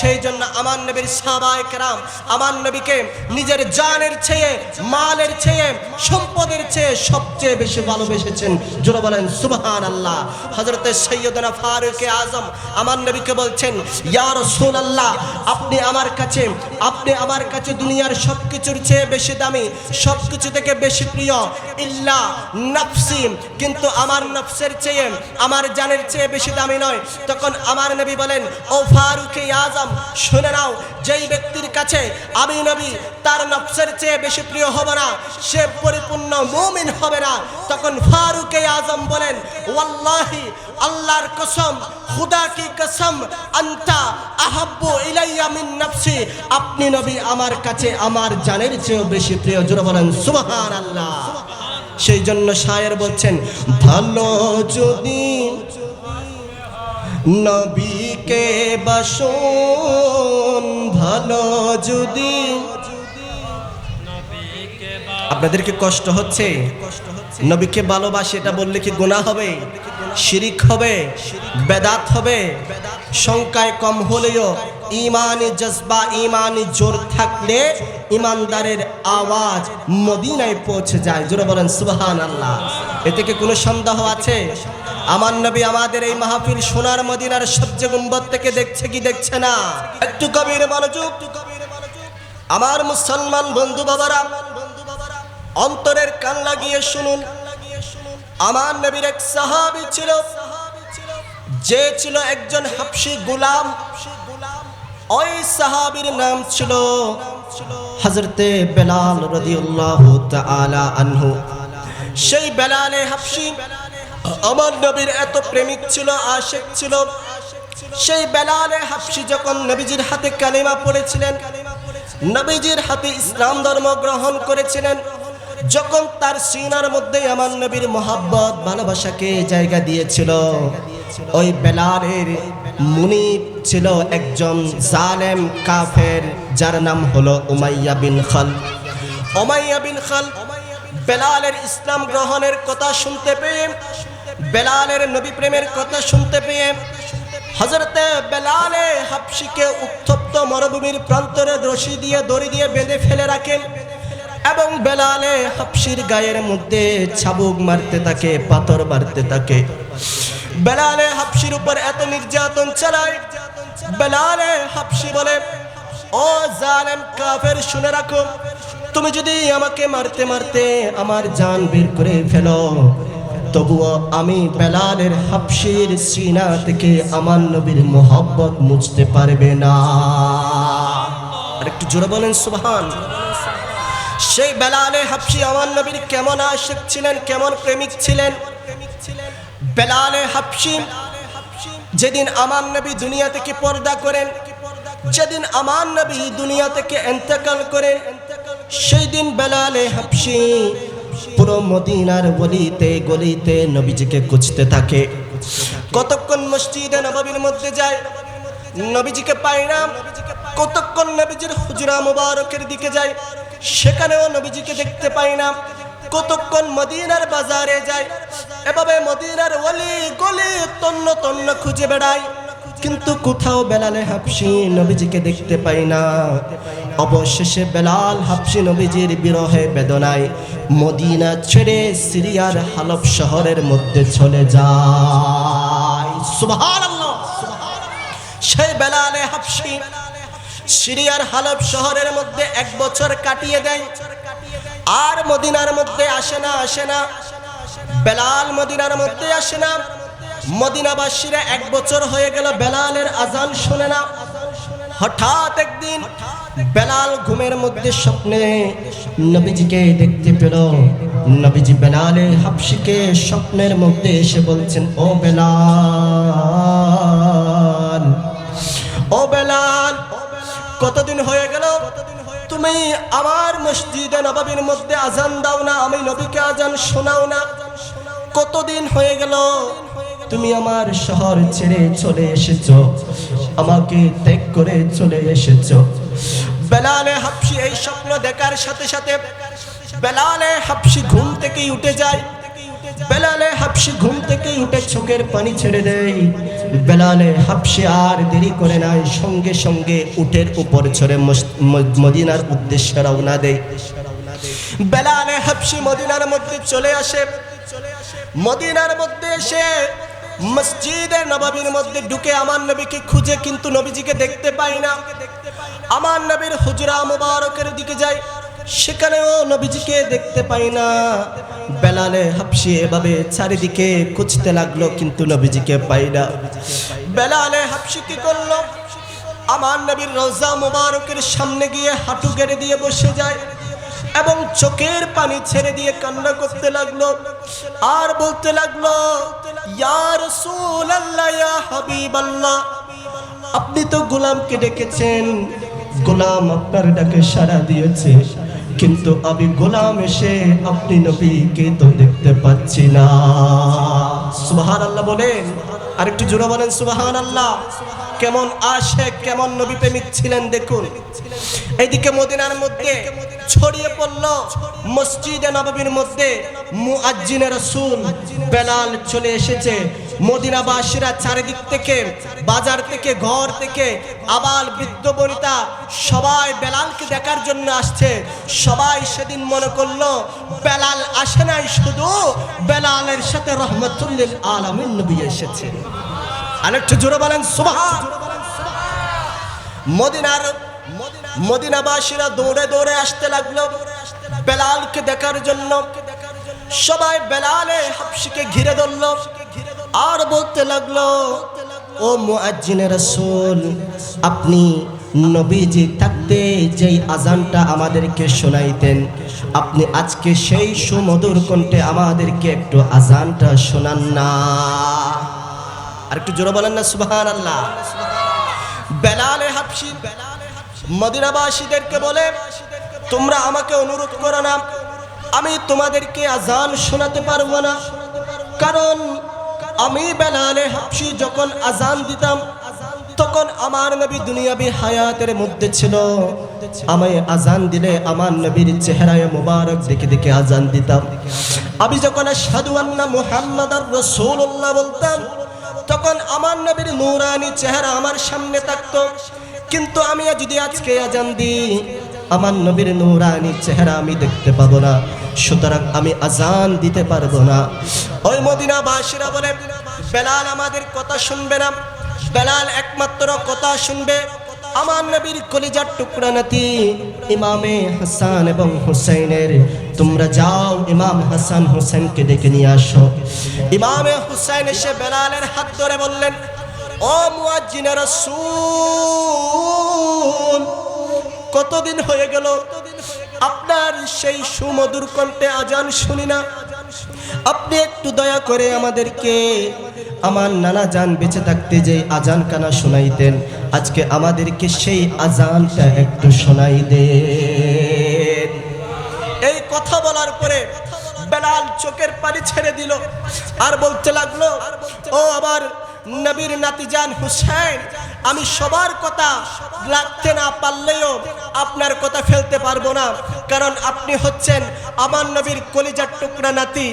সেই জন্য আমার নবীর সাহাবায়ে কেরাম আমার নবীকে নিজের জানের চেয়ে, মালের চেয়ে, সম্পদের চেয়ে সবচেয়ে বেশি ভালোবেসেছেন। জোরে বলেন সুবহানাল্লাহ। হযরত সৈয়দনা ফারুক আযম আমার নবীকে বলছেন ইয়া রাসূলুল্লাহ, আপনি আমার কাছে দুনিয়ার সবকিছুর চেয়ে বেশি দামি, সবকিছু থেকে বেশি প্রিয়, ইল্লা নফসি, কিন্তু আমার নফসের চেয়ে, আমার জানের চেয়ে বেশি দামি নয়। তখন আমার নবী বলেন ও ফারুক আযম, শুনে নাও, যেই ব্যক্তির কাছে আমি নবী তার নফসের চেয়ে বেশি প্রিয় হবে না, সে পরিপূর্ণ মুমিন হবে না। তখন ফারুক আযম বলেন ওয়াল্লাহি, আল্লাহর কসম, খুদা কি কসম, আনতা আহাব্বু ইলাইয়া মিন নফসি, আপনি নবী আমার কাছে আমার জানের চেয়েও বেশি প্রিয়। জোরে বলেন সুবহানাল্লাহ। সেই জন্য শায়ের বলছেন ভালো যদি নবীকে বাসুন, ভালো যদি, আপনাদেরকে কষ্ট হচ্ছে? নবীকে ভালোবাসি এটা বললে কি গুনাহ হবে? শিরিক হবে? বেদাত হবে? সংখ্যায় কম হলেও ইমানি জজবা, ইমানি জোর থাকলে ইমানদারের আওয়াজ মদিনায় পৌঁছে যায়। জোরে বলেন সুবহানাল্লাহ। এতে কি কোনো সন্দেহ আছে? আমার নবী আমাদের এই মাহফিল সোনার মদিনার সবচেয়ে গুম্বদ থেকে দেখছে কি দেখছে না? একটু গভীর মনোযোগ। আমার মুসলমান বন্ধু বাবারা, অন্তরের কান লাগিয়ে শুনুন। আমার নবীর এক সাহাবী ছিল, যে ছিল একজন হাবশী গোলাম। ওই সাহাবীর নাম ছিল হযরতে বেলাল রাদিয়াল্লাহু তাআলা আনহু। সেই বেলালে হাবশী আমার নবীর এত প্রেমিক ছিল, আশিক ছিল। সেই বেলালে হাবশী যখন নবীজির হাতে কালিমা পড়েছিলেন, নবীজির হাতে ইসলাম ধর্ম গ্রহণ করেছিলেন, যখন তার সিনার মধ্যে আমার নবীর মোহাব্বত, ভালোবাসাকে জায়গা দিয়েছিল, ওই বেলালের মুনিব ছিল একজন জালেম কাফের, যার নাম হলো উমাইয়া বিন খালদ। উমাইয়া বিন খালদ বেলালের ইসলাম গ্রহণের কথা শুনতে পেয়ে, বেলালের নবী প্রেমের কথা শুনতে পেয়ে হযরতে বেলালে হাবশিকে উত্তপ্ত মরুভূমির প্রান্তরে রশি দিয়ে দড়ি দিয়ে বেঁধে ফেলে রাখেন এবং বেলালে হাবশির গায়ের মধ্যে চাবুক মারতে থাকে, পাথর মারতে থাকে। বেলালে হাবশির উপর এত নির্যাতন চালায়, বেলালে হাবশি বলে, ও জালেম কাফের, শুনে রাখো, তুমি যদি আমাকে মারতে মারতে আমার জান বের করে ফেলো, তবুও আমি বেলালের হাবশির সিনা থেকে আমার নবীর মোহব্বত মুছতে পারবে না। আর একটু জোরে বলেন সুবহান। সেই বেলালে হাবশি আমার নবীর কেমন আশিক ছিলেন, কেমন প্রেমিক ছিলেন। বেলালে হাবশি যেদিন আমার নবী দুনিয়া থেকে পর্দা করেন, যেদিন আমার নবী দুনিয়া থেকে ইন্তেকাল করেন, সেই দিন বেলালে হাবশি পুরো মদিনার গলিতে গলিতে নবীজিকে খুঁজতে থাকে। কতক্ষণ মসজিদে নববীর মধ্যে যায়, নবীজিকে পায় না। কতক্ষণ নবীজির হুজরা মুবারকের দিকে যায়, সেখানেও নবীজিকে দেখতে পায় না। কতক্ষণ মদিনার বাজারে যায়, এভাবে মদিনার গলি গলি তন্ন তন্ন খুঁজে বেড়ায়, কিন্তু কোথাও বেলালে হাবশি নবীজিকে দেখতে পায় না। অবশেষে বেলাল হাবশি নবীজির বিরহে বেদনায় মদিনা ছেড়ে সিরিয়ার হালব শহরের মধ্যে চলে যায়। সুবহানাল্লাহ। সেই বেলালে হাবশি সিরিয়ার হালব শহরের মধ্যে 1 বছর কাটিয়ে দেয়, আর মদিনার মধ্যে আসে না। বেলাল মদিনার মধ্যে আসে না। মদিনাবাসীরা 1 বছর হয়ে গেল বেলালের আজান শোনে না। হঠাৎ একদিন বেলাল ঘুমের মধ্যে স্বপ্নে নবীজিকে দেখতে পেল। নবীজি বেলালে হাবশিকে স্বপ্নের মধ্যে এসে বলছেন, ও বেলাল, ও বেলাল, কতদিন হয়ে গেল তুমি আমার মসজিদে নববীর মধ্যে আজান দাও না, আমি নবীকে আজান শোনাও না। কতদিন হয়ে গেল তুমি আমার শহর ছেড়ে চলে এসেছো, আমাকে ত্যাগ করে চলে এসেছো। বেলালে হাবশি এই স্বপ্ন দেখার সাথে সাথে বেলালে হাবশি ঘুম থেকেই উঠে যায়। বেলালে হাবশি ঘুম থেকেই উঠে চোখের পানি ছেড়ে দেয়। বেলালে হাবশি আর দেরি করে নাই, সঙ্গে সঙ্গে উটের উপর চড়ে মদিনার উদ্দেশ্যে রওনা দেয়। বেলালে হাবশি মদিনার মধ্যে চলে আসে। মদিনার মধ্যে এসে মসজিদে নববীর মধ্যে ঢুকে আমার নবীকে খুঁজে, কিন্তু নবীজিকে দেখতে পাই না। আমার নবীর হুজরা মুবারকের দিকে যাই, সেখানেও নবীজিকে দেখতে পাই না। বেলালে হাবশি এভাবে চারিদিকে খুঁজতে লাগলো, কিন্তু নবীজিকে পাই না। বেলালে হাবশি কি করলো? আমার নবীর রওজা মুবারকের সামনে গিয়ে হাঁটু গেড়ে দিয়ে বসে যায় এবং চোখের পানি ছেড়ে দিয়ে কান্না করতে লাগলো আর বলতে লাগলো, ইয়া রাসূলুল্লাহ, ইয়া হাবিবাল্লাহ, আপনি তো গোলামকে ডেকেছেন, গোলাম আপনার ডাকে সাড়া দিয়েছে, কিন্তু আমি গোলাম এসে আপনি নবীকে তো দেখতে পাচ্ছি না। সুবহানাল্লাহ বলেন, আর একটু জোরে বলেন সুবহানাল্লাহ। কেমন আশিক, কেমন নবী প্রেমিক ছিলেন দেখুন। এইদিকে মদিনার মধ্যে ছড়িয়ে পড়ল মসজিদে নববীর মধ্যে মুয়াজ্জিনে রাসূল বেলাল চলে এসেছে। মদিনাবাসীরা চারিদিক থেকে, বাজার থেকে, ঘর থেকে, আবাল বৃদ্ধ বনিতা সবাই বেলালকে দেখার জন্য আসছে। সবাই সেদিন মনে করলো বেলাল আসে নাই, শুধু বেলালের সাথে রহমাতুল লিল আলামিন নবী এসেছে। আরেকটু জোরে বলেন সুবহান। মদিনাবাসীরা দৌড়ে দৌড়ে আসতে লাগলো বেলালকে দেখার জন্য। সবাই বেলালে হাবশিকে ঘিরে ধরল আর বলতে লাগলো, ও মুয়াজ্জিনে রাসূল, আপনি নবীজি থাকতে যেই আজানটা আমাদেরকে শোনাইতেন, আপনি আজকে সেই সুমধুর কণ্ঠে আমাদেরকে একটু আজানটা শোনান না। আর একটু জোরে বলেন না সুবহানাল্লাহ। বেলালে হাবশি মদিনাবাসীদেরকে বলে, তোমরা আমাকে অনুরোধ করো না, আমি তোমাদেরকে আজান শোনাতে পারবো না, কারণ আমি বেলালে হাবশি যখন আজান দিতাম যখন আমার নবী দুনিয়াবি হায়াতের মধ্যে ছিল, আমি আজান দিলে আমার নবীর চেহারায় মুবারক দেখে দেখে আজান দিতাম। আমি যখন আশহাদু আন্না মুহাম্মাদার রাসূলুল্লাহ বলতাম, তখন আমার নবীর নূরানি চেহারা আমার সামনে থাকতো। কিন্তু আমি যদি আজকে আজান দিই, আমার নবীর নূরানি চেহারা আমি দেখতে পাবো না, সুতরাং আমি আজান দিতে পারবো না। ওই মদিনাবাসীরা বলে, বেলাল আমাদের কথা শুনবে না, বেলাল একমাত্র কথা শুনবে আমার নবীর কলিজার টুকরা নাতি ইমামে হাসান এবং হুসাইনের। তোমরা যাও ইমাম হাসান হুসাইনকে ডেকে নিয়ে আসো। ইমামে হুসাইন এসে বেলালের হাত ধরে বললেন, ও মুয়াজ্জিনে রাসূল, কতদিন হয়ে গেল আপনার সেই সুমধুর কণ্ঠে আজান শুনি না। আপনি একটু দয়া করে আমাদেরকে আমার নানা জান বেঁচে থাকতে যে আজান কানা শোনাইতেন, আজকে আমাদেরকে সেই আজানটা একটু শোনাই দেন। এই কথা বলার পরে বেলাল চোখের পানি ছেড়ে দিল আর বলতে লাগলো, ও আবার নবীর নাতিজান হুসাইন, আমি সবার কথা লাগতে না পারলেও আপনার কথা ফেলতে পারবো না, কারণ আপনি হচ্ছেন আমার নবীর কলিজার টুকরা নাতি।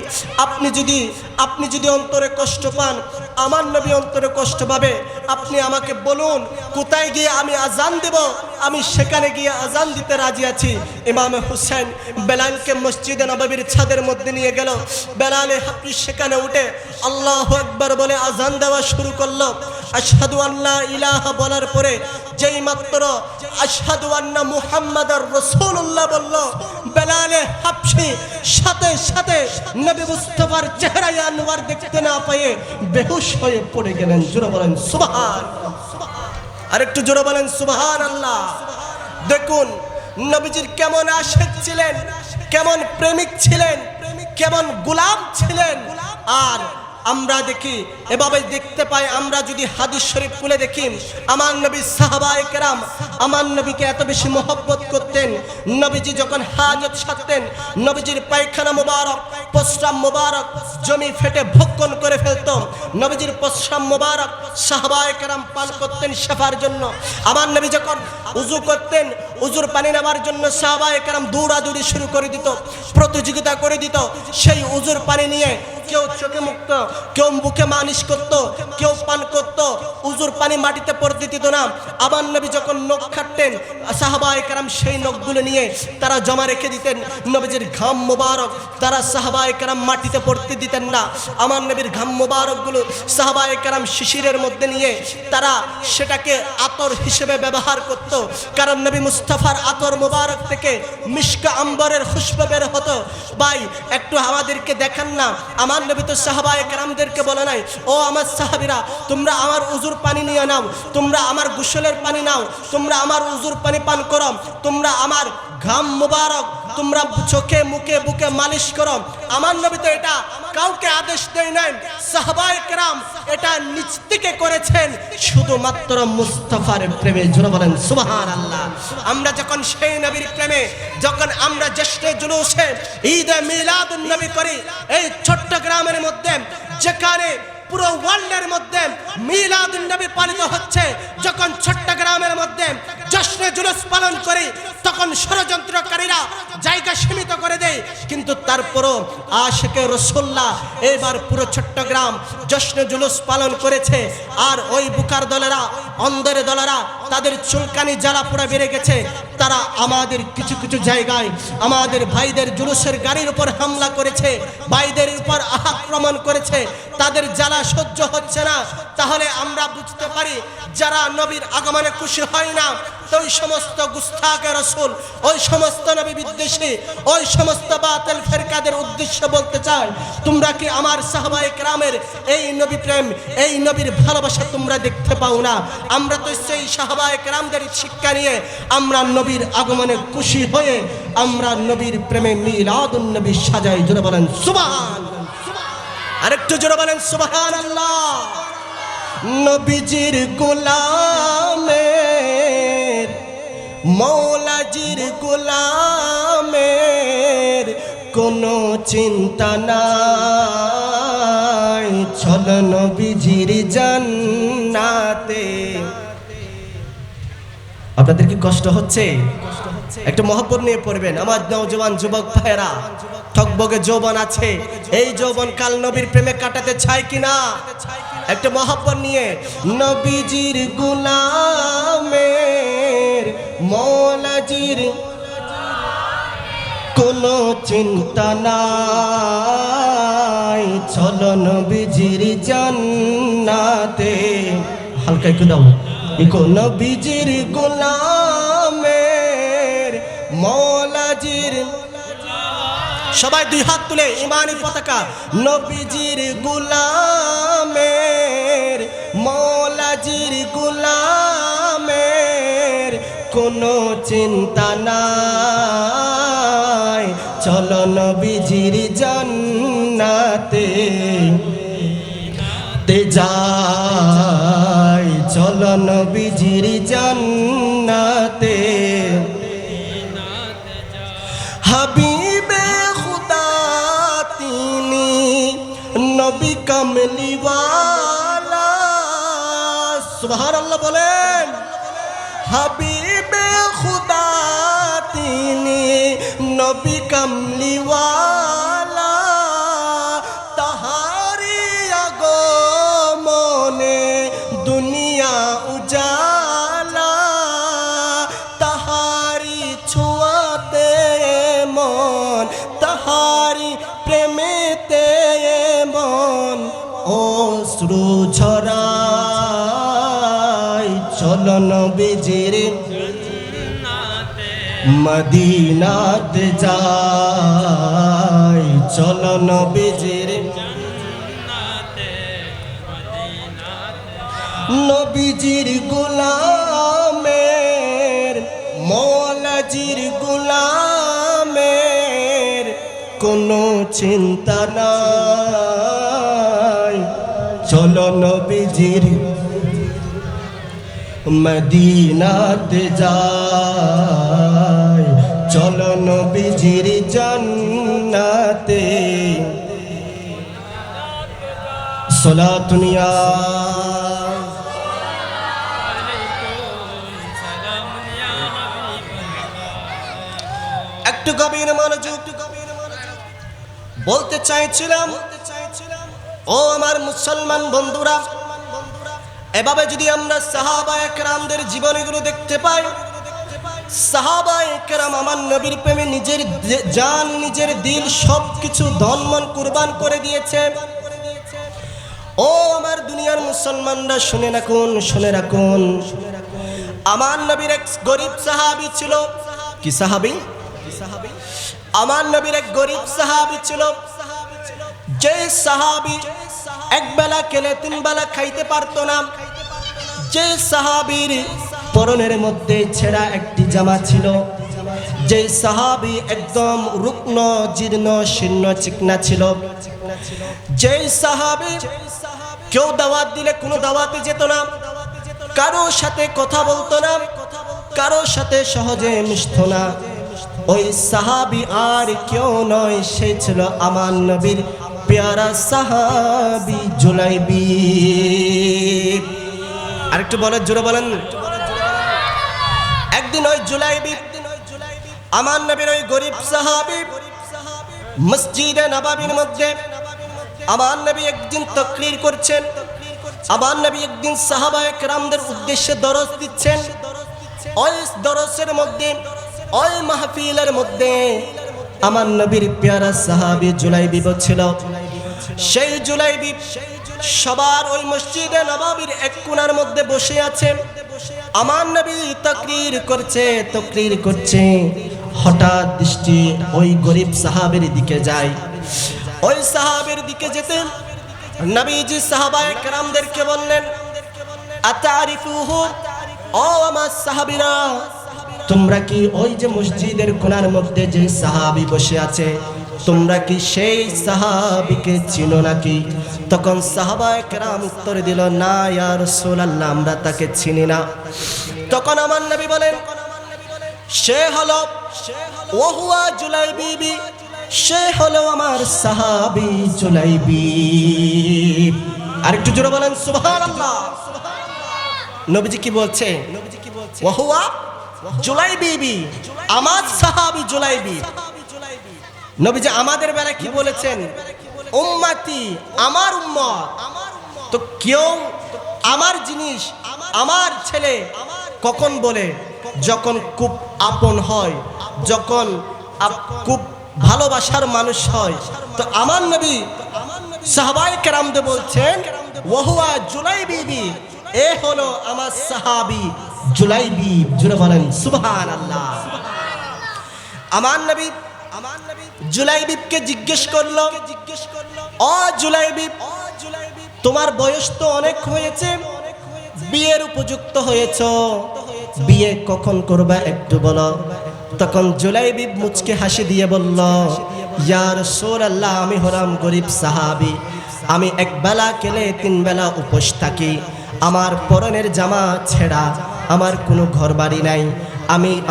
আপনি যদি অন্তরে কষ্ট পান, আমার নবী অন্তরে কষ্ট পাবে। আপনি আমাকে বলুন কোথায় গিয়ে আমি আজান দেব, আমি সেখানে গিয়ে আজান দিতে রাজি আছি। ইমাম হুসাইন বেলালকে মসজিদে নববীর ছাদের মধ্যে নিয়ে গেল। বেলালে হাফিজ সেখানে উঠে আল্লাহু আকবার বলে আজান দেওয়া শুরু করলো। আশহাদু আল্লা ইলাহা বলার পরে যেই মাত্র আশহাদু আন্না মুহাম্মাদার রাসূলুল্লাহ বলল, বেলালে হাফসি সাথে সাথে নবী মুস্তাফার চেহারায় আনওয়ার দেখতে না পেয়ে বেহুশ হয়ে পড়ে গেলেন। জোরে বলেন সুবহানাল্লাহ। আরেকটু জোরে বলেন সুবহানাল্লাহ। দেখুন নবীজির কেমন আশিক ছিলেন, কেমন প্রেমিক ছিলেন, কেমন গোলাম ছিলেন। আর আমরা দেখি, এভাবে দেখতে পাই, আমরা যদি হাদিস শরীফ খুলে দেখি, আমার নবী সাহাবায়ে কেরাম আমার নবীকে এত বেশি মহব্বত করতেন। নবীজি যখন হাজত সারতেন, নবীজির পায়খানা মোবারক, প্রস্রাব মোবারক জমি ফেটে ভক্ষণ করে ফেলত। নবীজির প্রস্রাব মোবারক সাহাবায়ে কেরাম পান করতেন শেফার জন্য। আমার নবী যখন উযু করতেন, উযুর পানি নেওয়ার জন্য সাহাবায়ে কেরাম দৌড়াদৌড়ি শুরু করে দিত, প্রতিযোগিতা করে দিত। সেই উযুর পানি নিয়ে কেউ চোখে মুক্ত, কেউ মুখে মালিশ করত, কেউ পান করত। উযুর পানি মাটিতে পড়তে দিত না। আমার নবী যখন নখ কাটতেন, সাহাবায়ে কেরাম সেই নখগুলো নিয়ে তারা জমা রেখে দিতেন। নবীজির ঘাম মোবারক তারা সাহাবায়ে কেরাম মাটিতে পড়তে দিতেন না। আমার নবীর ঘাম মোবারকগুলো সাহাবায়ে কেরাম শিশিরের মধ্যে নিয়ে তারা সেটাকে আতর হিসেবে ব্যবহার করত, কারণ নবী মুস্তাফার আতর মোবারক থেকে মিশকা আম্বরের খুশবু বের হতো। ভাই একটু আমাদেরকে দেখান না, আমার নবী তো সাহাবায়ে কেরামদেরকে বলে নাই, ও আমার সাহাবীরা তোমরা আমার উযুর পানি নিয়ে নাও, তোমরা আমার গোসলের পানি নাও, তোমরা আমার উযুর পানি পান করো, তোমরা আমার ঘাম মুবারক তোমরা চোখে মুখে বুকে মালিশ করো। আমার নবী তো এটা কাউকে আদেশ দেয় নাই, সাহাবায়ে কেরাম এটা নিজ থেকে করেছেন শুধুমাত্র মুস্তাফার প্রেমে। জোরে বলেন সুবহানাল্লাহ। আমরা যখন সেই নবীর প্রেমে, যখন আমরা জ্যেষ্ঠ জুলুসে ঈদে মিলাদুন নবী করি, এই ছোট্ট গ্রামের মধ্যে যেখানে পুরো ওয়ার্ল্ডের মধ্যে মিলাদুন নবী পালিত হচ্ছে, যখন ছোট্ট গ্রামের মধ্যে জশ্নে জুলুস পালন করি, তখন ষড়যন্ত্রকারীরা জায়গা সীমিত করে দেয়। কিন্তু তারপরও আশিকে রাসূলুল্লাহ এবার পুরো চট্টগ্রাম জশ্নে জুলুস পালন করেছে। আর ওই বুকার দলেরা, অন্ধের দলেরা, তাদের চুলকানি জ্বালা পোড়া বেড়ে গেছে। তারা আমাদের কিছু কিছু জায়গায় আমাদের ভাইদের জুলুসের গাড়ির উপর হামলা করেছে, ভাইদের উপর আক্রমণ করেছে। তাদের জ্বালা সহ্য হচ্ছে না। তাহলে আমরা বুঝতে পারি যারা নবীর আগমনে খুশি হয় না, তো ওই সমস্ত গুস্তাখে রাসূল, ওই সমস্ত নবী বিদ্বেষী, ওই সমস্ত বাতিল ফিরকাদের উদ্দেশ্যে বলতে চায়, তোমরা কি আমার সাহাবায়ে কেরামের এই নবী প্রেম, এই নবীর ভালোবাসা তোমরা দেখতে পাও না? আমরা তো সেই সাহাবায়ে কেরামদের শিক্ষা নিয়ে আমরা নবীর আগমনে খুশি হয়ে আমরা নবীর প্রেমে মিলাদুন নবী সাজাই। জোরে বলেন সুবহানাল্লাহ। আরেকটু জোরে বলেন সুবহানাল্লাহ। নবীজির গোলামের, মৌলাজির গোলামের কোনো চিন্তা নাই, চল নবীজির জান্নাতে আপনাদের কি কষ্ট হচ্ছে? একটু মহব্বত নিয়ে পড়বেন আমার নওজোয়ান যুবক ভাইয়েরা। টকবগে যৌবন আছে, এই যৌবন কাল নবীর প্রেমে কাটাতে চায় কিনা? একটু মহব্বত নিয়ে। নবীজির গোলামের মৌলাজির কোনো চিন্তা নাই, চলো নবীজির জান্নাতে। হালকা একটু দাও। নবীজির গোলামের মৌলাজির, সবাই দুই হাত তুলে ইমানি পতাকা। নবীজির গোলামের মৌলাজির গোলামের কোনো চিন্তা নাই, চলো নবীজির জান্নাতে যাই, চলো নবীজির জান্নাতে। হাবিবে খুদা তিনি নবী কামলিওয়ালা, সুবহানাল্লাহ বলেন। হাবিবে খুদা তিনি নবী কামলিওয়ালা, তাহারি আগমনে দুনিয়া উজালা, তাহারি ছোঁয়াতে মন, তাহারি প্রেমেতে মন অশ্রু ঝরায়, চলো নবীজির মদিনাতে যাই, চলো নবীজির নবীজির গোলামের মৌলাজির গোলামের কোনো চিন্তা নাই, চলো নবীজির মদিনাতে যাই, চলো নবীজির জান্নাতে। সালাতুনিয়া একটু গভীর মনোযোগ। বলতে চাইছিলাম ও আমার মুসলমান বন্ধুরা, এভাবে যদি আমরা সাহাবায়ে কেরামদের জীবনীগুলো দেখতে পাই, সাহাবায়ে কেরাম আমার নবীর প্রেমে নিজের জান নিজের দিল সবকিছু ধনমন কুরবান করে দিয়েছে। ও আমার দুনিয়ার মুসলমানরা শুনে রাখুন, শুনে রাখুন। আমার নবীর এক গরিব সাহাবী ছিল। কি সাহাবী? আমার নবীর এক গরিব সাহাবী ছিল, যে সাহাবী এক বেলা খেলে তিন বেলা খাইতে পারতো না, যে সাহাবীর পরনের মধ্যে ছেঁড়া একটি জামা ছিল, যে সাহাবী একদম রুগ্ন জীর্ণ শীর্ণ চিকনা ছিল, যে সাহাবী কেউ দাওয়াত দিলে কোনো দাওয়াতে যেত না, কারো সাথে কথা বলতো না, কারো সাথে সহজে মিশতো না, ওই সাহাবী আর কেউ নয়, সে ছিল আমার নবীর প্যারা সাহাবী জুলাইবি। আরেকটু বলেন, জোরে বলেন। একদিন ওই জুলাইবি আমার নবীর ওই গরিব সাহাবী মসজিদে নববীর মধ্যে আমার নবী একদিন তাকরীর করছেন। আমার নবী একদিন সাহাবায়ে কেরামদের উদ্দেশ্যে দরস দিচ্ছেন। ওই দরসের মধ্যে, ওই মাহফিলের মধ্যে আমার নবীর প্যারা সাহাবী জুলাইবি ছিল। সেই জুলাইবি সবার ওই মসজিদে নববীর এক কোণার মধ্যে বসে আছেন। আমার নবী তাকরীর করছে। হঠাৎ দৃষ্টি ওই গরিব সাহাবীর দিকে যায়। ওই সাহাবীর দিকে যেতে নবীজি সাহাবায়ে কেরামদেরকে বললেন, আতারিফুহু, ও আমার সাহাবীরা, তোমরা কি ওই যে মসজিদের কোণার মধ্যে যে সাহাবী বসে আছে, তোমরা কি সেই সাহাবীকে চিনো নাকি? তখন সাহাবায়ে কেরাম উত্তর দিল, না ইয়া রাসূলুল্লাহ, আমরা তাকে চিনি না। তখন আমার নবী বলেন, সে হলো ওহুয়া জুলাইবি, সে হলো আমার সাহাবী জুলাইবি। আরেকটু জোরে বলেন সুবহানাল্লাহ। নবীজি কি বলছে? ওহুয়া জুলাইবি, আমার সাহাবী জুলাইবি। নবীজি আমাদের বেলায় কি বলেছেন? উম্মতি, আমার উম্মত। তো কেউ আমার জিনিস, আমার ছেলে কখন বলে? যখন খুব আপন হয়, যখন খুব ভালোবাসার মানুষ হয়। তো আমার নবী সাহাবায়ে কেরামদের বলছেন ওয়াহুয়া জুলাইবি, এ হলো আমার সাহাবী জুলাইবি। জুড়ে বলেন সুবহানাল্লাহ। আমার নবী জুলাইবিবকে জিজ্ঞেস করলো, ও জুলাইবিব, তোমার বয়স তো অনেক হয়েছে, বিয়ের উপযুক্ত হয়েছ, বিয়ে কখন করবা একটু বলো। তখন জুলাইবিব মুচকে হাসি দিয়ে বলল, ইয়া রাসূলুল্লাহ, আমি হলাম গরিব সাহাবী, আমি এক বেলা খেলে তিন বেলা উপোস থাকি, আমার পরনের জামা ছেঁড়া, আমার কোনো ঘর বাড়ি নাই,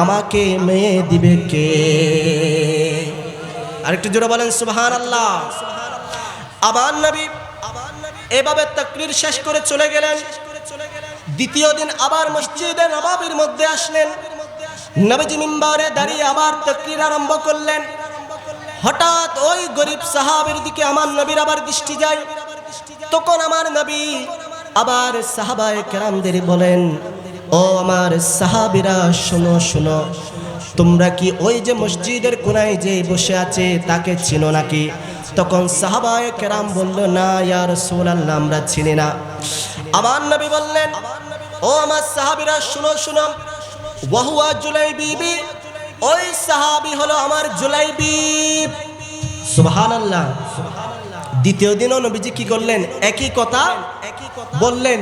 আমাকে মেয়ে দিবে কে? আরেকটু জোরে বলেন সুবহানাল্লাহ। আমার নবী এভাবে তাকরীর শেষ করে চলে গেলেন। দ্বিতীয় দিন আবার মসজিদে নববীর মধ্যে আসলেন। নবীজি মিম্বারে দাঁড়িয়ে আবার তাকরীর আরম্ভ করলেন। হঠাৎ ওই গরিব সাহাবীর দিকে আমার নবীর আবার দৃষ্টি যায়। তখন আমার নবী আবার সাহাবায়ে কেরামদের বলেন, ও আমার সাহাবীরা, শোনো শোনো, তোমরা কি ওই যে মসজিদের কোনায় যে বসে আছে তাকে চিনো নাকি? তখন সাহাবায়ে কেরাম বলল, না ইয়া রাসূলুল্লাহ, আমরা চিনি না। আমার নবী বললেন, ও আমার সাহাবীরা, শুনো শুনো, ওয়াহুয়া জুলাইবি, ওই সাহাবী হলো আমার জুলাইবি। সুবহানাল্লাহ। দ্বিতীয় দিনও নবীজি কি করলেন? একই কথা বললেন।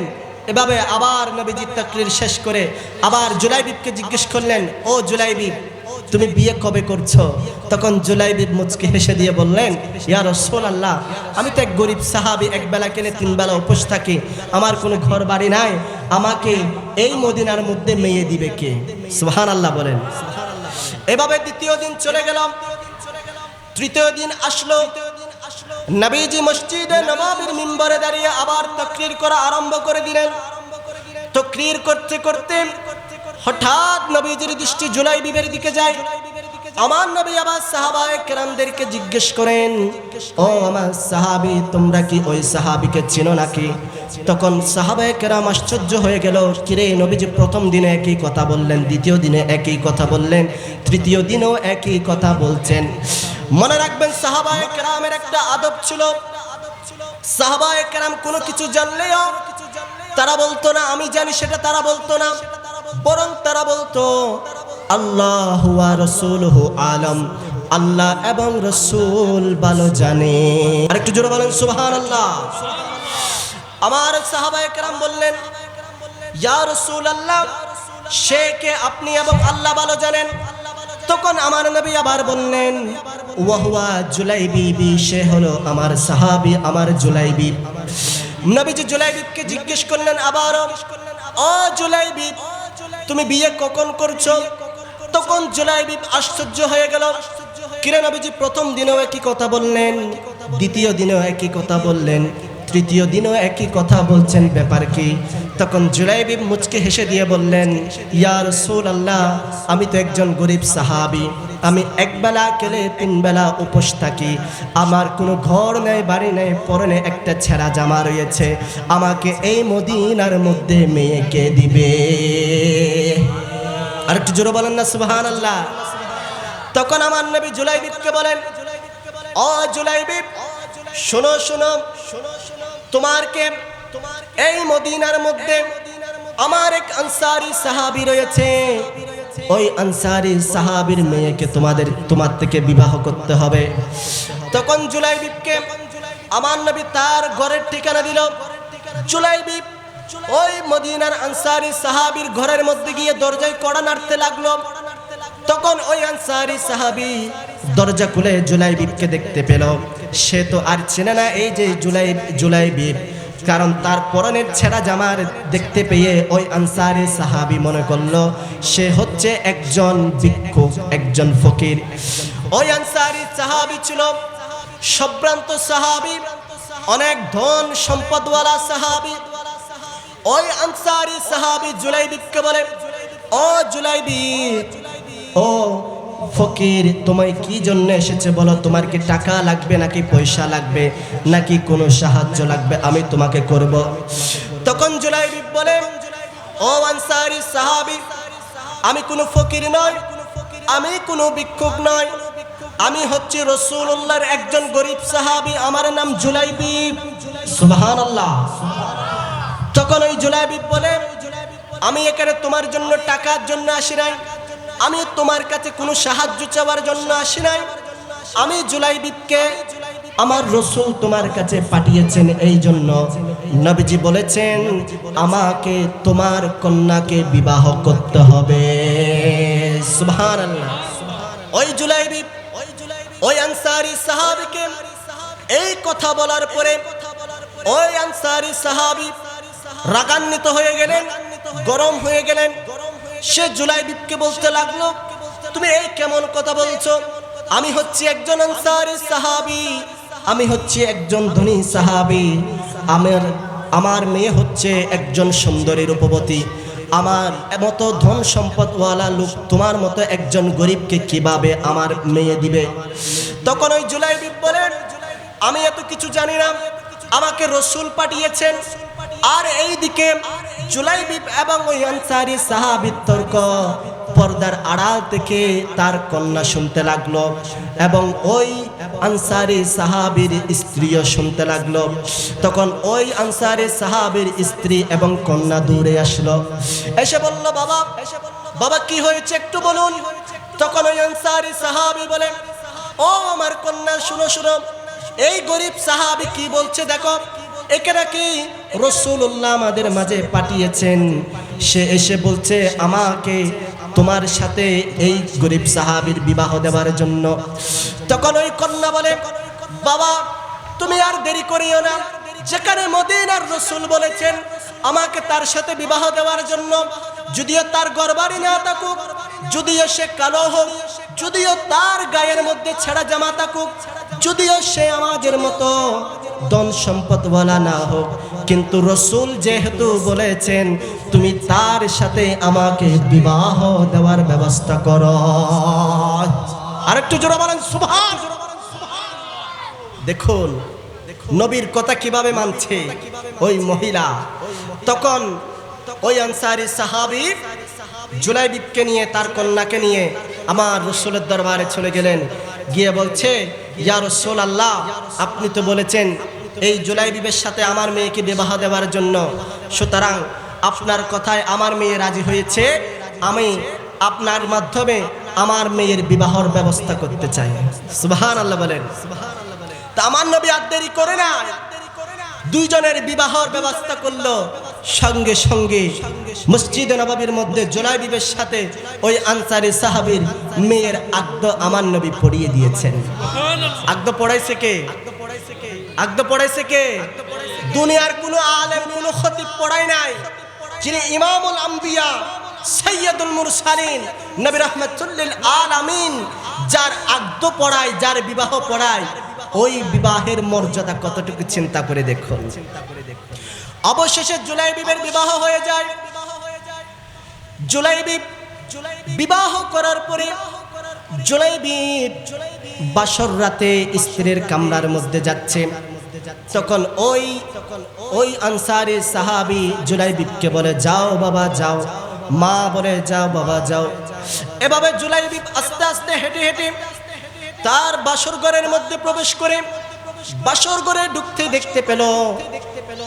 এভাবে আবার নবীজি তাকরীর শেষ করে আবার জুলাইবিবকে জিজ্ঞেস করলেন, ও জুলাইবিব, তুমি বিয়ে কবে করছো? তখন জুলাইবিব মুচকি হেসে দিয়ে বললেন, ইয়া রাসূলুল্লাহ, আমি তো এক গরিব সাহাবী, এক বেলা খেলে তিন বেলা উপোস থাকি, আমার কোনো ঘর বাড়ি নাই, আমাকে এই মদিনার মধ্যে মেয়ে দিবে কে? সুবহানাল্লাহ বলেন। এভাবে দ্বিতীয় দিন চলে গেলাম। তৃতীয় দিন আসলো। নবীজি মসজিদে নববীর মিম্বরে দাঁড়িয়ে আবার তাকরীর করা আরম্ভ করে দিলেন। তাকরীর করতে করতে হঠাৎ নবীজির দৃষ্টি জুলাইবিবের দিকে যায়। আমার নবী আবার সাহাবায়ে কেরামদেরকে জিজ্ঞেস করেন, ও আমার সাহাবী, তোমরা কি ওই সাহাবীকে চিনো নাকি? তখন সাহাবায়ে কেরাম আশ্চর্য হয়ে গেল, কিরে নবীজি প্রথম দিনে একই কথা বললেন, দ্বিতীয় দিনে একই কথা বললেন, তৃতীয় দিনেও একই কথা বলছেন। মনে রাখবেন, সাহাবায়ে কেরামের একটা আদব ছিল। সাহাবায়ে কেরাম কোনো কিছু জানলেও তারা বলতো না আমি জানি, সেটা তারা বলতো না, বরং তারা বলতো আল্লাহু ওয়া রাসূলুহু আলাম, আল্লাহ এবং রাসূল ভালো জানে। আরেকটু জোরে বলেন সুবহানাল্লাহ। আমার সাহাবায়ে কেরাম বললেন, ইয়া রাসূলুল্লাহ, সে কে? আপনি এবং আল্লাহ ভালো জানেন। তখন আমার নবী আবার বললেন, ওয়াহুয়া জুলাইবি, সে হলো আমার সাহাবী, আমার জুলাইবি। নবীজি জুলাইবিবকে জিজ্ঞেস করলেন আবারও, ও জুলাইবি, তুমি বিয়ে কখন করছো? তখন জুলাইবিব আশ্চর্য হয়ে গেল, কিরে নবীজি প্রথম দিনেও একই কথা বললেন, দ্বিতীয় দিনেও একই কথা বললেন, তৃতীয় দিনও একই কথা বলছেন, ব্যাপার কি? তখন জুলাইবিব মুচকে হেসে দিয়ে বললেন, ইয়া রাসূলুল্লাহ, আমি তো একজন গরিব সাহাবী, আমি একবেলা খেলে তিন বেলা উপোস থাকি, আমার কোনো ঘর নেই, বাড়ি নেই, পরনে একটা ছেঁড়া জামা রয়েছে, আমাকে এই মদিনার মধ্যে মেয়ে কে দিবে? আর একটু জোরে বলেন না সুবহানাল্লাহ। তখন আমার নবী জুলাইবিবকে বলেন, ও জুলাইবিব, শোনো শোনো, তোমারকে এই মদিনার মধ্যে আমার এক আনসারী সাহাবী রয়েছে, ওই আনসারী সাহাবীর মেয়েকে তোমার থেকে বিবাহ করতে হবে। তখন জুলাইবিবকে আমার নবী তার ঘরের ঠিকানা দিল। জুলাইবিব ওই মদিনার আনসারী সাহাবীর ঘরের মধ্যে গিয়ে দরজায় কড়া নাড়তে লাগলো। তখন ওই আনসারী সাহাবী দরজা খুলে জুলাইবিবকে দেখতে পেল। সে তো আর চেনে না এই যে জুলাইবিব, কারণ তার পরনের ছেঁড়া জামার দেখতে পেয়ে ওই আনসারী সাহাবী মনে করলো সে হচ্ছে একজন ভিক্ষুক, একজন ফকির। ওই আনসারী সাহাবী ছিল সম্ভ্রান্ত সাহাবী, অনেক ধন সম্পদওয়ালা সাহাবী। ওই আনসারী সাহাবী জুলাইবিবকে বলে, ও ও জুলাইবি, ও ফকির, তোমায় কি জন্য এসেছে বলো? তোমার কি টাকা লাগবে, নাকি পয়সা লাগবে, নাকি কোনো সাহায্য লাগবে? আমি তোমাকে করব। তখন জুলাইবি বলে, ও আনসারী সাহাবী, আমি কোনো ফকির নয়, আমি কোনো ভিক্ষুক নয়, আমি হচ্ছি রাসূলুল্লাহর একজন গরীব সাহাবী, আমার নাম জুলাইবি। সুবহানাল্লাহ। তখন ওই জুলাইবি বলে, আমি এখানে তোমার জন্য টাকার জন্য আসি নাই, আমি তোমার কাছে কোনো সাহায্য চাওয়ার জন্য আসি নাই, আমি জুলাইবিকে আমার রাসূল তোমার কাছে পাঠিয়েছেন, এই জন্য নবীজি বলেছেন আমাকে তোমার কন্যাকে বিবাহ করতে হবে। সুবহানাল্লাহ। ওই জুলাইবি ওই আনসারী সাহাবীকে এই কথা বলার পরে ওই আনসারী সাহাবী রাগান্বিত হয়ে গেলেন, গরম হয়ে গেলেন। সে জুলাইবিকে বলতে লাগলো, তুমি এই কেমন কথা বলছো? আমি হচ্ছি একজন আনসারী সাহাবী, আমি হচ্ছি একজন ধনী সাহাবী, আমার মেয়ে হচ্ছে একজন সুন্দরী রূপবতী, আমার মতো ধন সম্পদওয়ালা লোক তোমার মতো একজন গরিবকে কিভাবে আমার মেয়ে দিবে? তখন ওই জুলাইবি বলেন, আমি এত কিছু জানি না, আমাকে রাসূল পাঠিয়েছেন। আর এইদিকে জুলাইবি এবং ওই আনসারী সাহাবীর তর্ক পর্দার আড়াল থেকে তার কন্যা শুনতে লাগলো, এবং ওই আনসারী সাহাবীর স্ত্রীও শুনতে লাগলো। তখন ওই আনসারী সাহাবীর স্ত্রী এবং কন্যা দূরে আসলো, এসে বলল, বাবা বাবা কি হয়েছে একটু বলুন। তখন ওই আনসারী সাহাবী বলে, ও আমার কন্যা, শুনো শুনো, এই গরিব সাহাবী কি বলছে দেখো, একে নাকি রাসূলুল্লাহ আমাদের মাঝে পাঠিয়েছেন, সে এসে বলছে আমাকে তোমার সাথে এই গরিব সাহাবীর বিবাহ দেওয়ার জন্য। তখন ওই কন্যা বলে, বাবা তুমি আর দেরি করিও না, যেখানে মদিনার রাসূল বলেছেন আমাকে তার সাথে বিবাহ দেওয়ার জন্য, যদিও তার গরবারি না থাকুক, যদিও সে কালো হোক, যদিও তার গায়ের মধ্যে ছেঁড়া জামা থাকুক, যদিও সে আমাদের মতো ধন সম্পদওয়ালা না হোক, কিন্তু রাসূল যেহেতু বলেছেন তুমি তার সাথে আমাকে বিবাহ দেওয়ার ব্যবস্থা করো। আরেকটু জোরে বলেন সুবহান। দেখুন নবীর কথা কিভাবে মানছে ওই মহিলা। তখন ওই আনসারী সাহাবী জুলাইবিকে নিয়ে, তার কন্যাকে নিয়ে আমার রাসূলের দরবারে চলে গেলেন, গিয়ে বলছে, ইয়া রাসূলুল্লাহ, আপনি তো বলেছেন এই জুলাইবির সাথে আমার মেয়েকে বিবাহ দেওয়ার জন্য, সুতরাং আপনার কথায় আমার মেয়ে রাজি হয়েছে, আমি আপনার মাধ্যমে আমার মেয়ের বিবাহর ব্যবস্থা করতে চাই। সুবহানাল্লাহ বলেন। তা আমার নবী আর দেরি করে না, দুইজনের বিবাহর ব্যবস্থা করলো। সঙ্গে সঙ্গে মসজিদে নববীর মধ্যে জুলাইবির সাথে ওই আনসারী সাহাবীর মেয়ের আকদ আমার নবী পড়িয়ে দিয়েছেন। আকদ পড়াইছে কে? আকদ পড়াইছে কে? দুনিয়ার কোনো আলেম, কোনো খতিব পড়ায় নাই, যিনি ইমামুল আম্বিয়া সাইয়্যিদুল মুরসালিন নবী রাহমাতুল লিল আলামিন, যার আকদ পড়ায়, যার বিবাহ পড়ায়, ওই বিবাহের মর্যাদা কতটুকু চিন্তা করে দেখুন। অবশেষে জুলাইবিবের বিবাহ হয়ে যায়। জুলাইবি বিবাহ করার পরে জুলাইবি বাসর রাতে স্ত্রীর কামরার মধ্যে যাচ্ছে। তখন ওই আনসারী সাহাবী জুলাইবিবকে বলে, যাও বাবা যাও। মা বলে, যাও বাবা যাও। এভাবে জুলাইবি আস্তে আস্তে হেঁটে হেঁটে তার বাসর ঘরের মধ্যে প্রবেশ করে বাসর ঘরে ঢুকতে দেখতে পেল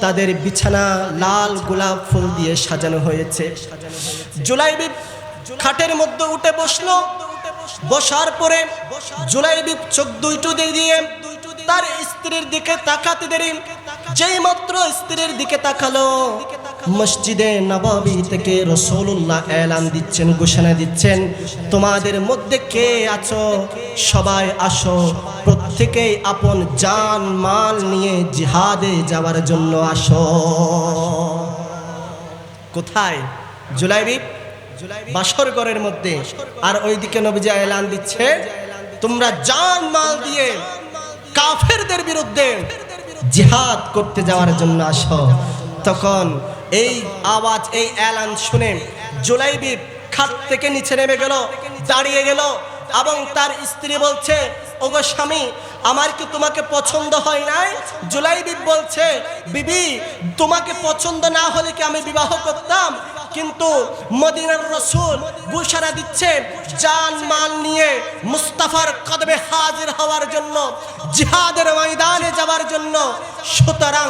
তাদের বিছানা লাল গোলাপ ফুল দিয়ে সাজানো হয়েছে। জুলাইবি খাটের মধ্যে উঠে বসলো। বসার পরে জুলাইবি চোখ দুইটো দিয়ে তার স্ত্রীর দিকে তাকাতে দেরি, যেই মাত্র স্ত্রীর দিকে তাকালো, মসজিদে নববী থেকে রাসূলুল্লাহ এলান দিচ্ছেন, ঘোষণা দিচ্ছেন, তোমাদের মধ্যে কে আছো সবাই আসো, প্রত্যেকেই আপন জান মাল নিয়ে জিহাদে যাওয়ার জন্য আসো। কোথায়? জুলাইবি বাসর ঘরের মধ্যে। আর ওইদিকে নবীজি এলান দিচ্ছে, তোমরা জান মাল দিয়ে কাফেরদের বিরুদ্ধে জিহাদ করতে যাওয়ার জন্য আসো। তখন এই আওয়াজ, এই এলান শুনে জুলাইবি খাট থেকে নিচে নেমে গেল, দাঁড়িয়ে গেল এবং তার স্ত্রী বলছে, ওগো স্বামী, আমার কি তোমাকে পছন্দ হয় নাই? জুলাইবিব বলছে, বিবি, তোমাকে পছন্দ না হলে কি আমি বিবাহ করতাম? কিন্তু মদিনার রাসূল ঘোষণা দিচ্ছে জান মাল নিয়ে মুস্তাফার কদমে হাজির হওয়ার জন্য, জিহাদের ময়দানে যাওয়ার জন্য। সুতরাং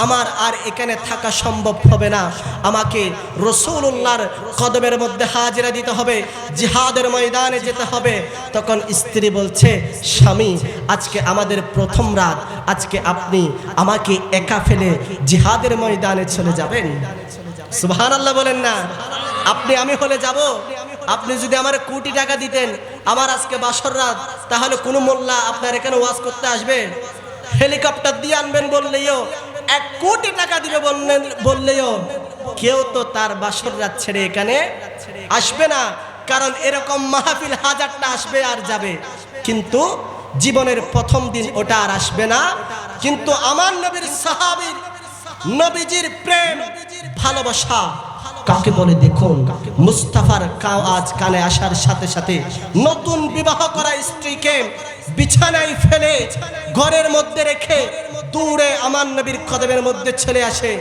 আমার আর এখানে থাকা সম্ভব হবে না, আমাকে রাসূলুল্লাহর কদমের মধ্যে হাজিরা দিতে হবে, জিহাদের ময়দানে যেতে হবে। তখন স্ত্রী বলছে, স্বামী, আজকে আমাদের প্রথম রাত, আজকে আপনি আমাকে একা ফেলে জিহাদের ময়দানে চলে যাবেন? সুবহানাল্লাহ বলেন না। আপনি আমি হলে যাব? আপনি যদি আমার কোটি টাকা দিতেন, আমার আজকে বাসর রাত, তাহলে কোনো মোল্লা আপনার এখানে ওয়াজ করতে আসবে? হেলিকপ্টার দিয়ে আনবেন বললেও, 1 কোটি টাকা দিবে বললেও কেউ তো তার বাসর রাত ছেড়ে এখানে আসবে না। কারণ এরকম মাহফিল হাজারটা আসবে আর যাবে, কিন্তু জীবনের প্রথম দিন ওটা আর আসবে না। কিন্তু আমার নবীর সাহাবীর, নবীজির প্রেম ভালোবাসা কাকে বলে দেখুন। মুস্তাফার আওয়াজ কানে আসার সাথে সাথে নতুন বিবাহ করা স্ত্রীকে বিছানায় ফেলে ঘরের মধ্যে রেখে দূরে আমার নবীর কদমের মধ্যে চলে আসে।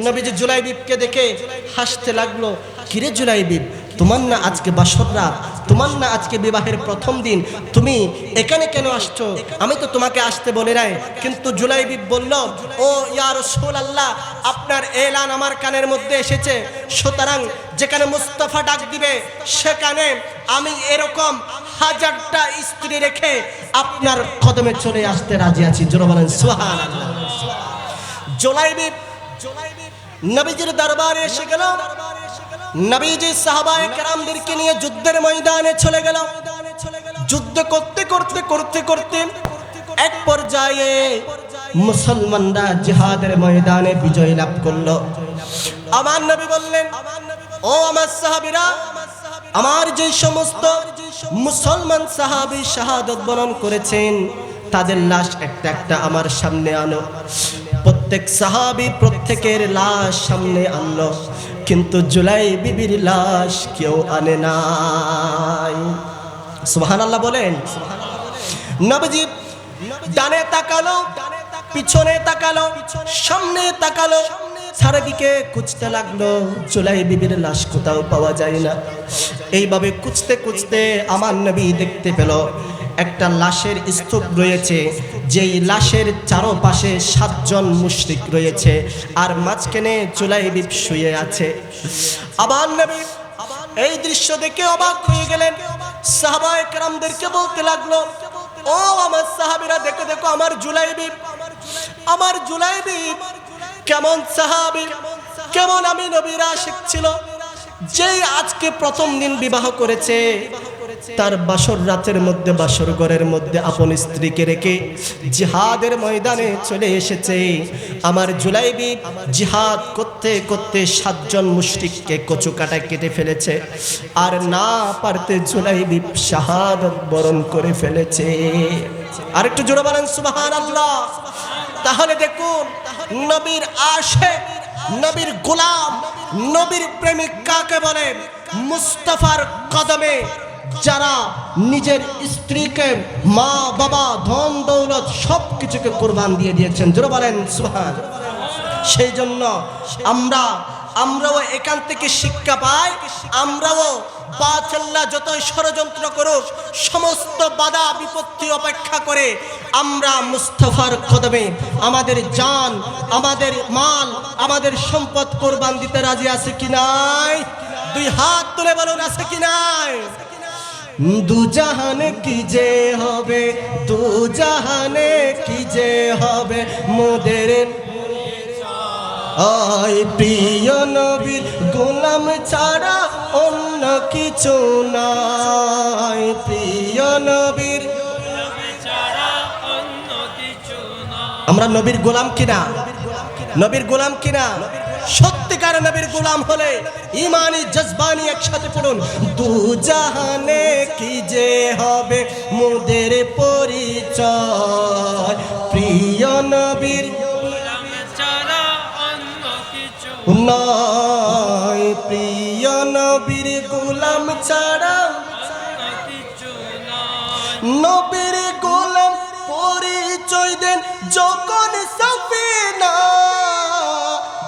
নবীজি জুলাইবিবকে দেখে হাসতে লাগলো, কিরে জুলাইবিব, তোমার না আজকে বাসর রাত, তোমার না আজকে বিবাহের প্রথম দিন, তুমি এখানে কেন আসছো? আমি তো তোমাকে আসতে বলি নাই। কিন্তু জুলাইবিব বলল, ও ইয়া রাসূলুল্লাহ, আপনার এলান আমার কানের মধ্যে এসেছে, সুতরাং যেখানে মুস্তাফা ডাক দিবে সেখানে আমি এরকম হাজারটা স্ত্রী রেখে আপনার কদমে চলে আসতে রাজি আছি। জোরে বলেন সুবহানাল্লাহ। জুলাইবিব নবীজির দরবারে এসে গেল। নবীজি সাহাবায়ে কেরামদেরকে নিয়ে যুদ্ধের ময়দানে চলে গেল। যুদ্ধ করতে করতে করতে করতে এক পর্যায়ে মুসলমানরা জিহাদের ময়দানে বিজয় লাভ করলো। আমার নবী বললেন, ও আমার সাহাবীরা, আমার যে সমস্ত মুসলমান সাহাবী শাহাদাত বরণ করেছেন তাদের লাশ একটা একটা আমার সামনে আনো। প্রত্যেক সাহাবী প্রত্যেকের লাশ সামনে আনলো, কিন্তু জুলাইবিবির লাশ কেউ আনে নাই। সুবহানাল্লাহ বলেন। নবীজি ডানে তাকালো, পিছনে তাকালো, সামনে তাকালো, চারিদিকে খুঁজতে লাগলো, জুলাইবিবির লাশ কোথাও পাওয়া যায় না। এইভাবে খুঁজতে খুঁজতে আমার নবী দেখতে পেল একটা লাশের স্তূপ রয়েছে, যেই লাশের চারপাশে 7 জন মুশরিক রয়েছে, আর মাঝখানে জুলাইবিব শুয়ে আছে। আমার নবী এই দৃশ্য দেখে অবাক হয়ে গেলেন। সাহাবায়ে কেরামদেরকে বলতে লাগলো, ও আমার সাহাবীরা, দেখো দেখো আমার জুলাইবিব, আমার জুলাইবিব কেমন সাহাবী, কেমন আমি নবীর আশিক ছিল, যেই আজকে প্রথম দিন বিবাহ করেছে, তার বাসর রাতের মধ্যে বাসর ঘরের মধ্যে আপন স্ত্রীকে রেখে জিহাদের ময়দানে চলে এসেছে। আমার জুলাইবিব জিহাদ করতে করতে 7 জন মুশরিককে কচু কাটা কেটে ফেলেছে, আর না পারতে জুলাইবিব শাহাদাত বরণ করে ফেলেছে। আরেকটু জোরে বলেন সুবহানাল্লাহ। তাহলে দেখুন, নবীর আশিক, নবীর গোলাম, নবীর প্রেমিক কাকে বলে? মুস্তাফার কদমে যারা নিজের স্ত্রীকে, মা বাবা, ধন দৌলত সবকিছুকে কুরবান দিয়ে দিয়েছেন। জোরে বলেন সুবহানাল্লাহ। সেই জন্য আমরাও এখান থেকে শিক্ষা পাই, আমরাও বাতিল্লাহ যতই ষড়যন্ত্র করুক, সমস্ত বাধা বিপত্তি অপেক্ষা করে আমরা মুস্তাফার কদমে আমাদের জান, আমাদের মাল, আমাদের সম্পদ কুরবান দিতে রাজি আছে কি নাই? 2 হাত তুলে বলুন, আছে কি নাই? দু জাহানে কি যে হবে, দু জাহানে কি যে হবে মোদের আয় প্রিয় নবীর গোলাম ছাড়া অন্য কিছু নাই। প্রিয় নবীর ছাড়া অন্য কিছু নাই। আমরা নবীর গোলাম কিনা? নবীর গোলাম কিনা? সত্যিকার নবীর গোলাম হলে ইমানি জজবানি একসাথে পড়ুন। দু জাহানে কি যে হবে মোদের পরিচয়, প্রিয় নবীর নয়, প্রিয় নবীর নবীর গোলাম ছাড়া নবীর গোলাম পরিচয় দেন যখন সফিনা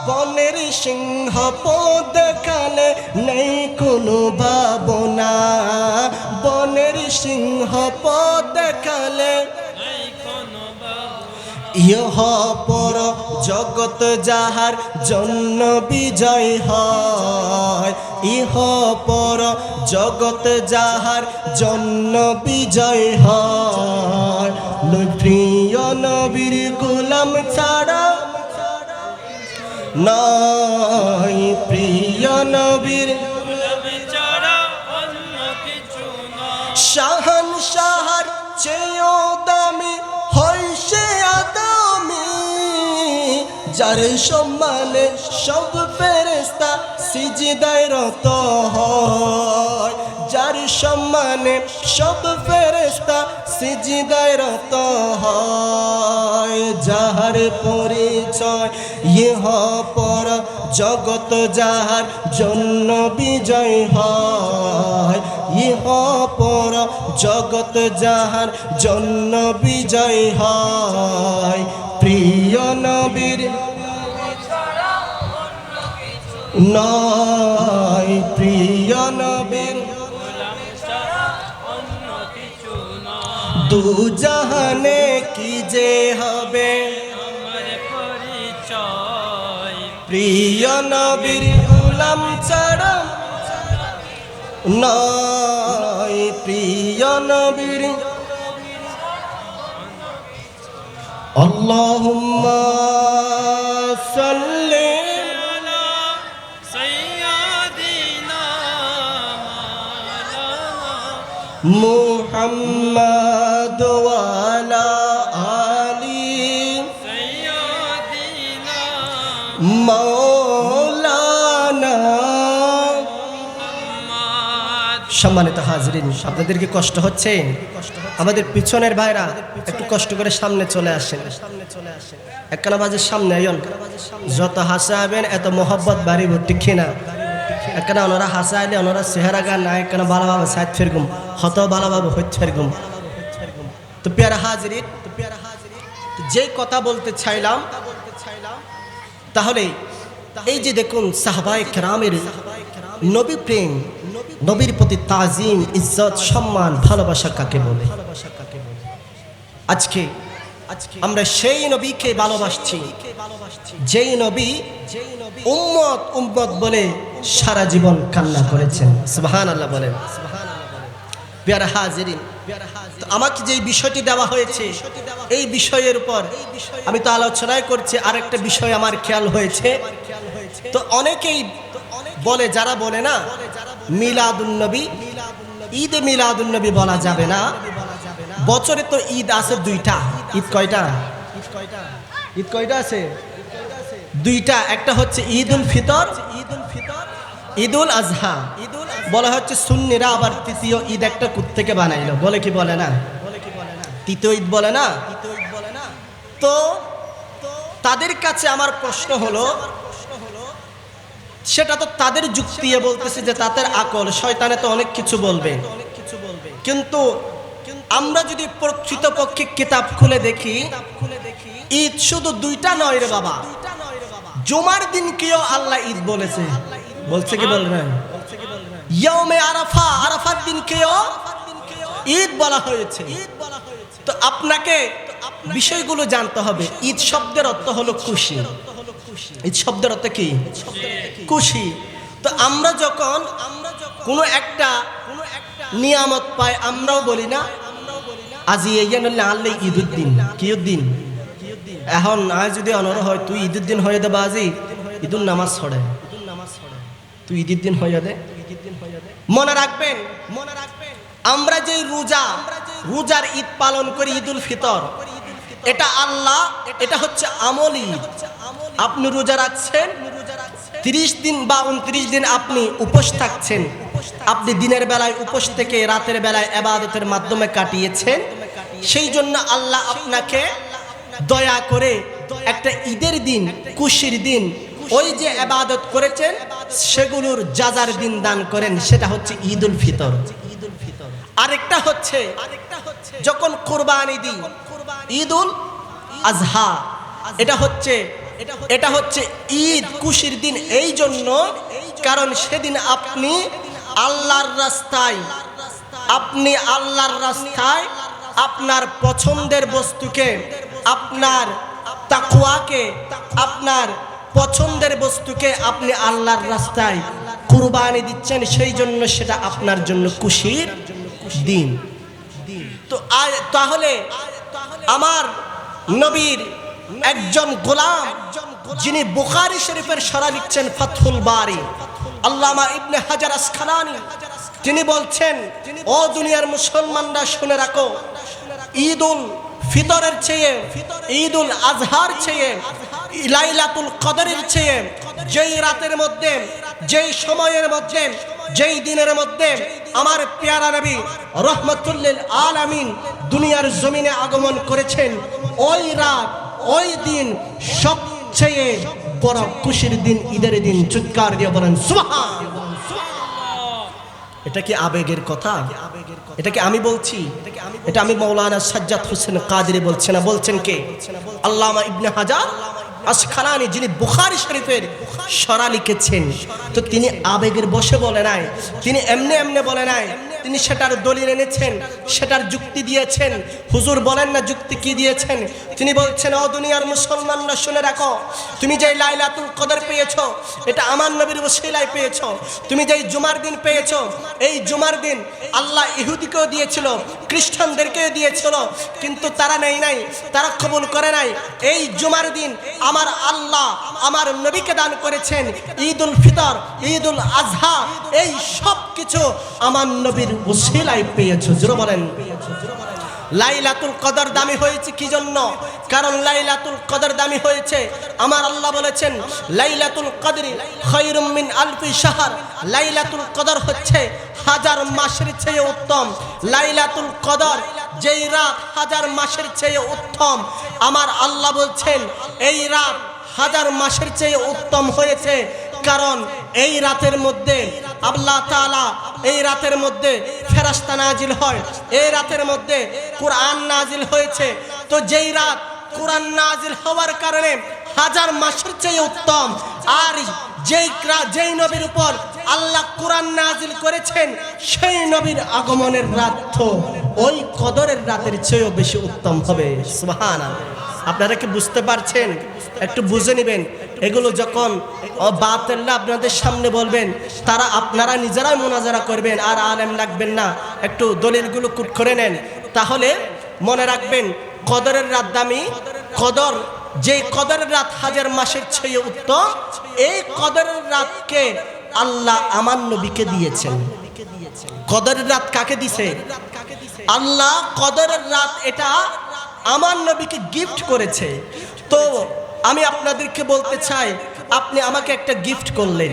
বনের সিংহ দেখালে নেই কোনো ভাবনা বনের সিংহ দেখালে ইহ পর জগৎ যাহার জন্য বিজয় হয় ইহ পর জগৎ যাহার জন্য বিজয় হয় প্রিয় নবীর গোলাম ছাড়া নাই প্রিয় নবীর শাহান শাহার চেয়েও দামি হয় সে আদমি যার সম্মানে সব ফেরেশতা সিজদায় রত হয় যার সম্মানে সব ফেরেশতা সিজদায় রত হয় যাহার পরিচয় ইহ পর জগৎ যাহার জন্য বিজয় হয় ইহ পর জগৎ যাহার জন্য বিজয় হয় প্রিয় নবীর নয় প্রিয় নবীর দু জাহানে কি যে হবে প্রিয় নবীর গোলাম ছাড়া নয় প্রিয় নবীর আল্লাহুম্মা সাল্লি আলা সাইয়্যিদিনা মুহাম্মাদ ওয়া আলা আলি সাইয়্যিদিনা মাওলানা সম্মানিত হাজরিন আপনাদেরকে কষ্ট হচ্ছে আমাদের পিছনের ভাইরা একটু কষ্ট করে সামনে চলে আসেন একখানা বাজের সামনে আইন যত হাসাবেন এত মোহব্বত বাড়ি ভর্তি কিনা একখানা ওনারা হাসাইলে ওনারা চেহারা গান না একখানা ভালোভাবে সাইড ফেরগুম হত ভালোভাবে হইতে ফেরগুম তো পেয়ারা হাজরিন যেই কথা বলতে চাইলাম তাহলে এই যে দেখুন সাহাবায়ে কেরামের নবী প্রেম নবীর প্রতি তাজিম ইজ্জত সম্মান ভালোবাসা কাকে বলে আজকে আমরা সেই নবীকে ভালোবাসছি যেই নবী উম্মত উম্মত বলে সারা জীবন কান্না করেছেন সুবহানাল্লাহ বলেন প্যারা হাজিরিন আমাকে যে বিষয়টি দেওয়া হয়েছে এই বিষয়ের উপর আমি তো আলোচনায় করছি আরেকটা বিষয় আমার খেয়াল হয়েছে তো অনেকেই বলে যারা বলে না মিলাদুন নবী ঈদ মিলাদুন নবী বলা যাবে না বছরে তো ঈদ আছে দুইটা ঈদ কয়টা আছে দুইটা একটা হচ্ছে ঈদুল ফিতর ঈদুল আজহা বলা হচ্ছে সুন্নিরা আবার তৃতীয় ঈদ একটা থেকে বানাইলো বলে কি বলে না তৃতীয় ঈদ বলে না তো তাদের কাছে আমার প্রশ্ন হলো সেটা তো তাদের যুক্তি বলতেছে যে তাদের আকল শয়তানে তো অনেক কিছু বলবে কিন্তু আমরা যদি প্রকৃতপক্ষে কিতাব খুলে দেখি ঈদ শুধু দুইটা নয় রে বাবা জুমার দিনকেও আল্লাহ ঈদ বলেছে বলছে কি বল না ইয়াউমে আরাফা আরাফার দিনকেও ঈদ বলা হয়েছে তো আপনাকে বিষয়গুলো জানতে হবে ঈদ শব্দের অর্থ হলো খুশি ঈদ শব্দের অর্থ কি খুশি তো আমরা যখন কোনো একটা নিয়ামত পাই আমরাও বলি না আজি এই আল্লাহ ঈদুদ্দিন কি উদ্দিন এখন আজ যদি অনর হয় তুই ঈদুদ্দিন হয়ে দে বাজি ঈদুল নামাজ ছড়ে তুই ঈদের দিন হয়ে দে মনে রাখবেন আমরা যে রোজার ঈদ পালন করি ঈদুল ফিতর এটা আল্লাহ এটা হচ্ছে আমল ঈদ আপনি রোজা রাখছেন 30 দিন বা 29 দিন আপনি উপোস থাকছেন আপনি দিনের বেলায় উপোস থেকে রাতের বেলায় ইবাদতের মাধ্যমে কাটিয়েছেন সেই জন্য আল্লাহ আপনাকে দয়া করে একটা ঈদের দিন খুশির দিন ওই যে ইবাদত করেছেন সেগুলোর যাজার দিন দান করেন, সেটা হচ্ছে ঈদুল ফিতর। আরেকটা হচ্ছে যখন কুরবানি দিই, ঈদুল আজহা। এটা হচ্ছে ঈদ খুশির দিন এই জন্য, কারণ সেদিন আপনি আল্লাহর রাস্তায় আপনার পছন্দের বস্তুকে, আপনার তাকওয়াকে, আপনার পছন্দের বস্তুকে আপনি আল্লাহর রাস্তায় কুরবানি দিচ্ছেন, সেই জন্য সেটা আপনার জন্য খুশির দিন। তো তাহলে আমার নবীর একজন গোলাম, যিনি বুখারী শরীফের শরহ লিখছেন ফাতহুল বারী, আল্লামা ইবনে হাজার আসকালানী, তিনি বলছেন, ও দুনিয়ার মুসলমানরা শুনে রাখো, ঈদুল ফিতরের চেয়ে, ঈদুল আজহার চেয়ে, লাইলাতুল কদরের চেয়ে, যেই রাতের মধ্যে, যেই সময়ের মধ্যে, যেই দিনের মধ্যে আমার পেয়ারা নবী রহমতুল্লিল আলামিন দুনিয়ার জমিনে আগমন করেছেন, ওই রাত, ওই দিন সবচেয়ে বড় খুশির দিন, ঈদের দিন। চিৎকার দিয়ে বলেন সুবহানাল্লাহ। এটা কি আবেগের কথা? এটা কি আমি বলছি? এটা আমি মাওলানা সাজ্জাদ হোসেন কাদরি বলছি না, বলছেন কে? আল্লামা ইবনে হাজার আসকালানী, যিনি বুখারী শরীফের শরহ লিখেছেন। তো তিনি আবেগের বশে বলে নাই, তিনি এমনি এমনি বলে নাই, তিনি সেটার দলিল এনেছেন, সেটার যুক্তি দিয়েছেন। হুজুর বলেন না যুক্তি কি দিয়েছেন? তিনি বলছেন, ও দুনিয়ার মুসলমানরা শুনে রাখো, তুমি যে লাইলাতুল কদর পেয়েছো, এটা আমার নবীর ওসিলায় পেয়েছো। তুমি যেই জুমার দিন পেয়েছো, এই জুমার দিন আল্লাহ ইহুদিকেও দিয়েছিল, খ্রিস্টানদেরকেও দিয়েছিল, কিন্তু তারা নেয় নাই, তারা কবুল করে নাই। এই জুমার দিন আমার আল্লাহ আমার নবীকে দান করেছেন। ঈদুল ফিতর, ঈদুল আজহা, এই সব কিছু আমার নবীর ওসিলায় পেয়েছো। জোরে বলেন। লাইলাতুল কদর দামি হয়েছে কি জন্য? কারণ লাইলাতুল কদর দামি হয়েছে, আমার আল্লাহ বলেছেন, লাইলাতুল কদরি খায়রুম মিন আলফি শাহর। লাইলাতুল কদর হচ্ছে হাজার মাসের চেয়ে উত্তম। লাইলাতুল কদর, যেই রাত হাজার মাসের চেয়ে উত্তম, আমার আল্লাহ বলছেন এই রাত হাজার মাসের চেয়ে উত্তম হয়েছে, কারণ এই রাতের মধ্যে আল্লাহ তাআলা, এই রাতের মধ্যে ফেরেশতা নাজিল হয়, এই রাতের মধ্যে কোরআন নাজিল হয়েছে। তো যেই রাত কোরআন নাজিল হওয়ার কারণে হাজার মাসের চেয়ে উত্তম, আর যেই নবীর উপর আল্লাহ কোরআন নাজিল করেছেন, সেই নবীর আগমনের রাত তো ওই কদরের রাতের চেয়েও বেশি উত্তম হবে। সুবহানাল্লাহ। আপনারা কি বুঝতে পারছেন? একটু বুঝে নেবেন। এগুলো যখন বাতিল্লাহ আপনাদের সামনে বলবেন, তারা আপনারা নিজেরাই মুনাজারা করবেন, আর আলেম লাগবেন না, একটু দলিলগুলো কুট করে নেন, তাহলে মনে রাখবেন কদরের রাত দামি। কদর, যে কদরের রাত হাজার মাসের চেয়ে উত্তম, এই কদরের রাতকে আল্লাহ আমার নবীকে দিয়েছেন। কদরের রাত কাকে দিছে? আল্লাহ কদরের রাত এটা আমার নবীকে গিফট করেছে। তো আমি আপনাদেরকে বলতে চাই, আপনি আমাকে একটা গিফট করলেন,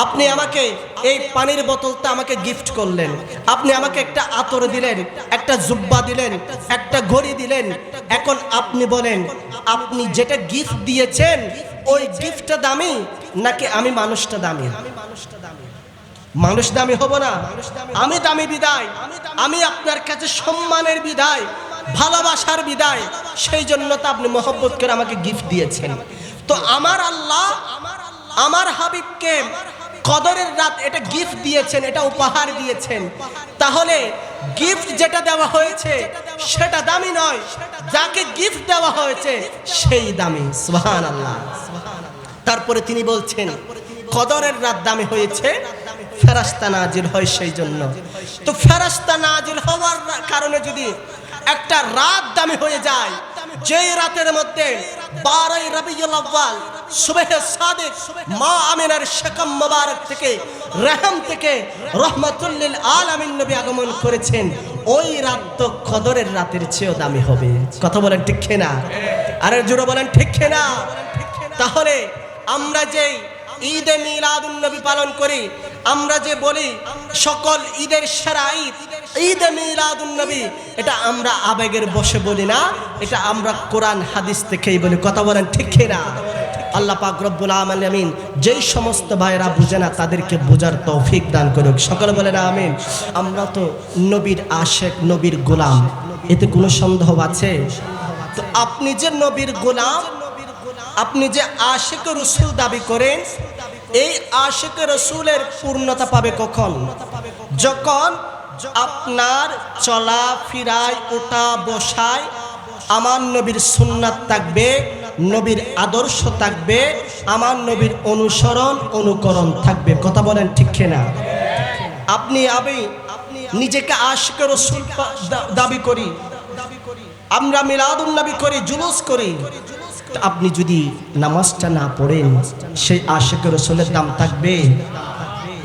আপনি আমাকে এই পানির বোতলটা আমাকে গিফট করলেন, আপনি আমাকে একটা আতর দিলেন, একটা জুব্বা দিলেন, একটা ঘড়ি দিলেন। এখন আপনি বলেন, আপনি যেটা গিফট দিয়েছেন ওই গিফটটা দামি নাকি আমি মানুষটা দামি? মানুষ দামি হব না? আমি দামি বিদায়, আমি আপনার কাছে সম্মানের বিদায়, ভালোবাসার বিদায়, সেই জন্য তো আপনি মহব্বত করে আমাকে গিফট দিয়েছেন। তো আমার আল্লাহ আমার হাবিবকে কদরের রাত এটা গিফট দিয়েছেন, এটা উপহার দিয়েছেন। তাহলে গিফট যেটা দেওয়া হয়েছে সেটা দামি নয়, যাকে গিফট দেওয়া হয়েছে সেই দামি। সুবহানাল্লাহ। তারপরে তিনি বলছেন কদরের রাত দামি হয়েছে, ফেরেশতা নাজিল হয় সেই জন্য। তো ফেরেশতা নাজিল হওয়ার কারণে যদি একটা রাত দামি হয়ে যায়, যেই রাতের মধ্যে 12 রবিউল আউয়াল সুবহে সাদিক মা আমিনার শাকাম মোবারক থেকে, রহম থেকে রহমাতুল লিল আলামিন নবী আগমন করেছেন, ওই রাত তো কদরের রাতের চেয়েও দামি হবে। কথা বলেন ঠিক কিনা? আরে জোরে বলেন ঠিক কিনা? তাহলে আমরা যে ঈদে মিলাদুন নবী পালন করি, আমরা যে বলি সকল ঈদের সেরা ঈদ ঈদে মিলাদুন নবী, এটা আমরা আবেগের বশে বলি না, এটা আমরা কোরআন হাদিস থেকেই বলি। কথা বলেন ঠিক কিনা? আল্লাহ পাক রব্বুল আলামিন যেই সমস্ত ভাইরা বুঝে না তাদেরকে বোঝার তৌফিক দান করুক। সকলে বলেন আমিন। আমরা তো নবীর আশেক, নবীর গোলাম, এতে কোনো সন্দেহ আছে? তো আপনি যে নবীর গোলাম, আপনি যে আশেক রসুল দাবি করেন, এই আশেক রসুলের পূর্ণতা পাবে কখন? যখন আপনার চলা ফিরায়, ওঠা বসায় আমার নবীর সুন্নাত থাকবে, নবীর আদর্শ থাকবে, আমার নবীর অনুসরণ অনুকরণ থাকবে। কথা বলেন ঠিক কিনা? আপনি আমি নিজেকে আশিক রাসূল দাবি করি, আমরা মিলাদুন নবী করি, জুলুস করি। আপনি যদি নামাজটা না পড়েন, সেই আশিক রাসূলের দাম থাকবে?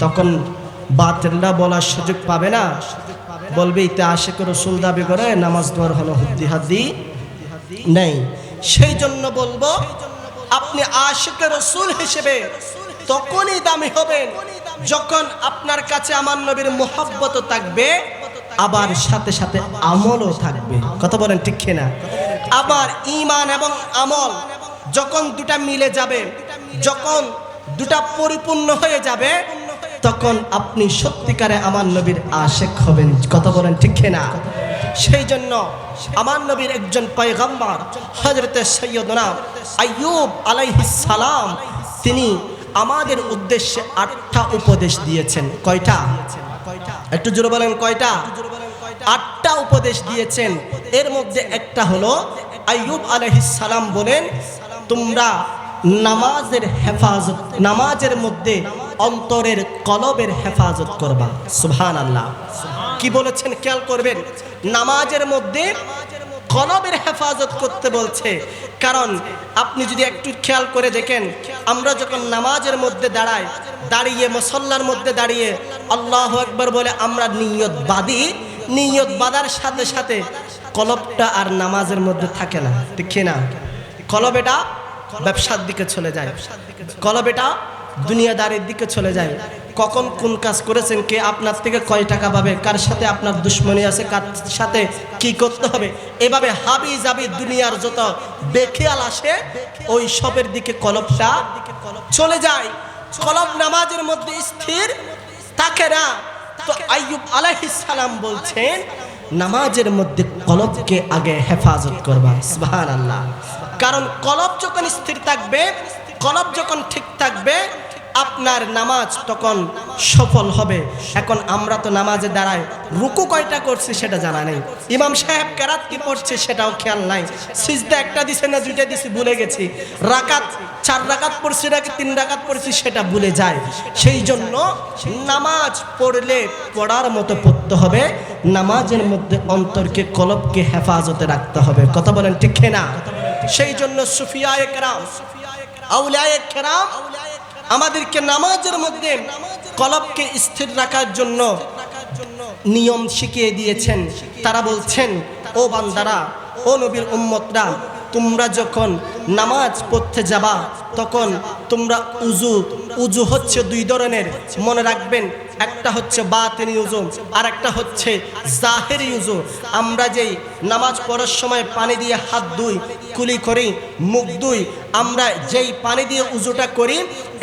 তখন বাতিলরা বলার সুযোগ পাবে না, বলবে এটা আশিক রাসূল দাবি করে, নামাজ দোয়ার হলো হুদ্দি হাদ্দি নেই। সেই জন্য বলবো, আপনি আশিক রাসূল হিসেবে তখনই দামি হবেন যখন আপনার কাছে আমার নবীর মুহাব্বত থাকবে, আবার সাথে সাথে আমলও থাকবে। কথা বলেন ঠিক কিনা? আবার ঈমান এবং আমল যখন দুটা মিলে যাবে, যখন দুটা পরিপূর্ণ হয়ে যাবে, তখন আপনি সত্যিকারে আমার নবীর আশিক হবেন। কথা বলেন ঠিক কিনা? সেই জন্য আমার নবীর একজন পয়গম্বর হযরতে সৈয়দনা আইয়ুব আলাইহিস সালাম, তিনি আমাদের উদ্দেশ্যে 8টা উপদেশ দিয়েছেন। কয়টা? একটু জোরে বলেন কয়টা? 8টা উপদেশ দিয়েছেন। এর মধ্যে একটা হলো আইয়ুব আলাইহিস সালাম বলেন, তোমরা নামাজের হেফাজত, নামাজের মধ্যে অন্তরের কলবের হেফাজত করবা। সুবহানাল্লাহ। কি বলেছেন খেয়াল করবেন, নামাজের মধ্যে কলবের হেফাজত করতে বলছে। কারণ আপনি যদি একটু খেয়াল করে দেখেন, আমরা যখন নামাজের মধ্যে দাঁড়াই, দাঁড়িয়ে মুসল্লার মধ্যে দাঁড়িয়ে আল্লাহু আকবার বলে আমরা নিয়ত বাঁধি, নিয়ত বাঁধার সাথে সাথে কলবটা আর নামাজের মধ্যে থাকে না, ঠিক না? কলবেটা ব্যবসার দিকে চলে যায়, কলবেটা দুনিয়াদারির দিকে চলে যায়। কখন কোন কাজ করেছেন, কে আপনার থেকে কয় টাকা পাবে, কার সাথে আপনার দুশ্মনী আছে, কার সাথে কি করতে হবে, এভাবে হাবি জাবি দুনিয়ার যত বেখেয়াল আসে, ওই সবের দিকে কলবটা চলে যায়। কলব নামাজের মধ্যে স্থির থাকে না। তো আইয়ুব আলাইহিস সালাম বলছেন, নামাজের মধ্যে কলবকে আগে হেফাজত করবা। সুবহানাল্লাহ। কারণ কলব যখন স্থির থাকবে, কলব যখন ঠিক থাকবে, আপনার নামাজ তখন সফল হবে। এখন আমরা তো নামাজে দাঁড়াই, রুকু কয়টা করছি সেটা জানা নেই, ইমাম সাহেব কেরাত কি পড়ছে সেটাও খেয়াল নাই, সিজদা একটা দিছে না দুইটা দিছি ভুলে গেছি, রাকাত 4 রাকাত পড়ছি নাকি 3 রাকাত পড়ছি সেটা ভুলে যায়। সেই জন্য নামাজ পড়লে পড়ার মতো পড়তে হবে, নামাজের মধ্যে অন্তরকে কলবকে হেফাজতে রাখতে হবে। কথা বলেন ঠিক না? সেই জন্য সুফিয়ায়ে কেরাম, আউলিয়ায়ে কেরাম আমাদেরকে নামাজের মধ্যে কলবকে স্থির রাখার জন্য নিয়ম শিখিয়ে দিয়েছেন। তারা বলছেন, ও বান্দারা, ও নবীর উম্মতরা, তোমরা যখন নামাজ পড়তে যাবা তখন তোমরা উজু হচ্ছে 2 ধরনের, মনে রাখবেন। একটা হচ্ছে বাতিনি উজু, আর একটা হচ্ছে জাহেরি উজু। আমরা যেই নামাজ পড়ার সময় পানি দিয়ে হাত ধুই, কুলি করি, মুখ ধুই, আমরা যেই পানি দিয়ে উজুটা করি,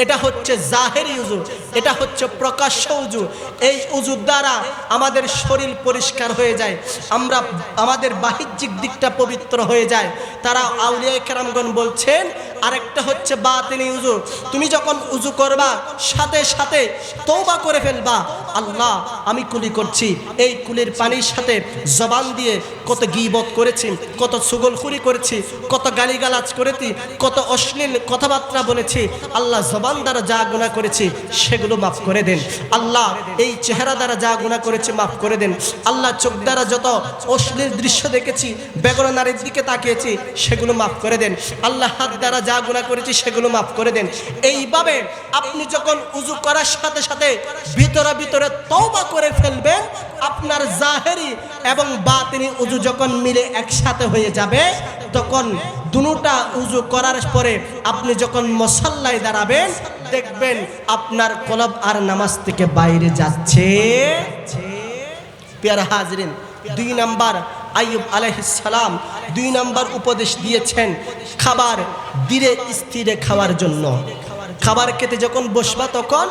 এটা হচ্ছে জাহেরি উজু, এটা হচ্ছে প্রকাশ্য উজু। এই উজুর দ্বারা আমাদের শরীর পরিষ্কার হয়ে যায়, আমরা আমাদের বাহ্যিক দিকটা পবিত্র হয়ে যায়। তারা আউলিয়া কেরামগণ বলছেন, আরেকটা হচ্ছে বাতিনি উজু। তুমি যখন উজু করবা, সাথে সাথে তওবা করে ফেলবা, আল্লাহ আমি কুলি করছি, এই কুলির পানির সাথে জবান দিয়ে কত গীবত করেছি, কত চুগলখুরি করেছি, কত গালিগালাজ করেছি, কত অশ্লীল কথাবার্তা বলেছি, আল্লাহ জবান দ্বারা যা গুনাহ করেছি সেগুলো মাফ করে দেন। আল্লাহ এই চেহারা দ্বারা যা গুনাহ করেছি মাফ করে দেন। আল্লাহ চোখ দ্বারা যত অশ্লীল দৃশ্য দেখেছি, বেগরা নারীর দিকে তাকিয়েছি, সেগুলো মাফ করে দেন। আল্লাহ হাত দ্বারা যা গুনাহ করেছি সেগুলো মাফ করে দেন। এইভাবে আপনি যখন উজু করার সাথে সাথে ভিতরে ভিতরে তওবা করে ফেলবেন, আপনার জাহেরি এবং বাতিনি উজু যখন মিলে একসাথে হয়ে যাবে, তখন দুটোটা উজু করার পরে আপনি যখন মুসাল্লায় দাঁড়াবেন, দেখবেন আপনার কলব আর নামাজ থেকে বাইরে যাচ্ছে। প্রিয় হাজরিন, 2 নাম্বার আইয়ুব আলাইহিস সালাম 2 নম্বর উপদেশ দিয়েছেন খাবার ধীরে স্থিরে খাওয়ার জন্য। খাবার খেতে যখন বসবা তখন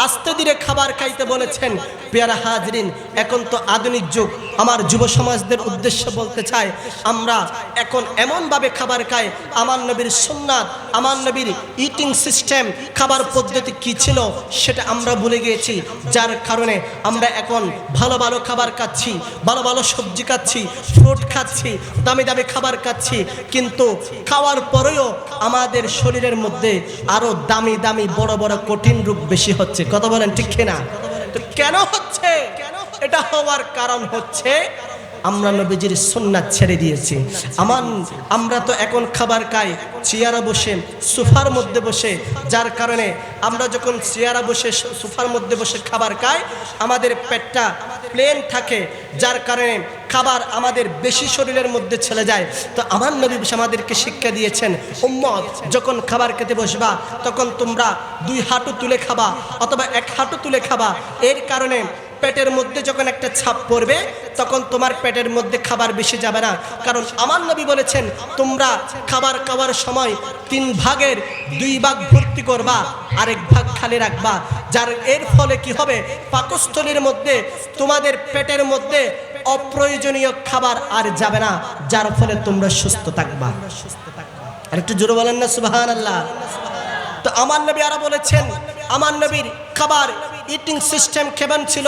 আস্তে ধীরে খাবার খাইতে বলেছেন। পেয়ারা হাজরিন, এখন তো আধুনিক যুগ। আমার যুব সমাজদের উদ্দেশ্যে বলতে চাই, আমরা এখন এমনভাবে খাবার খাই, আমার নবীর সুন্নাত, আমার নবীর ইটিং সিস্টেম, খাবার পদ্ধতি কী ছিল সেটা আমরা ভুলে গিয়েছি। যার কারণে আমরা এখন ভালো ভালো খাবার খাচ্ছি, ভালো ভালো সবজি খাচ্ছি, ফ্রুট খাচ্ছি, দামি দামি খাবার খাচ্ছি, কিন্তু খাওয়ার পরেও আমাদের শরীরের মধ্যে আরও দামি দামি বড় বড় কঠিন রোগ বেশি হচ্ছে। কথা বলেন ঠিক কিনা? তো কেন হচ্ছে? এটা হওয়ার কারণ হচ্ছে আমরা নবীজির সুন্নাত ছেড়ে দিয়েছি। আমরা তো এখন খাবার খাই চেয়ারে বসে, সোফার মধ্যে বসে, যার কারণে আমরা যখন চেয়ারে বসে সোফার মধ্যে বসে খাবার খাই আমাদের পেটটা প্লেন থাকে, যার কারণে খাবার আমাদের বেশি শরীরের মধ্যে চলে যায়। তো আমার নবী আমাদেরকে শিক্ষা দিয়েছেন, উম্মত যখন খাবার খেতে বসবা তখন তোমরা 2 হাঁটু তুলে খাবা অথবা 1 হাঁটু তুলে খাবা। এর কারণে পেটের মধ্যে যখন একটা ছাপ পড়বে তখন তোমার পেটের মধ্যে খাবার বেশি যাবে না। কারণ আমার নবী বলেছেন তোমরা খাবার খাওয়ার সময় 3 ভাগের 2 ভাগ ভর্তি করবা, আরেক ভাগ খালি রাখবা। যার এর ফলে কি হবে, পাকস্থলীর মধ্যে তোমাদের পেটের মধ্যে অপ্রয়োজনীয় খাবার আর যাবে না, যার ফলে তোমরা সুস্থ থাকবা। আর একটু জোরে বলেন না সুবহানাল্লাহ। তো আমার নবী আরো বলেছেন, আমার নবীর খাবার ইটিং সিস্টেম কেমন ছিল।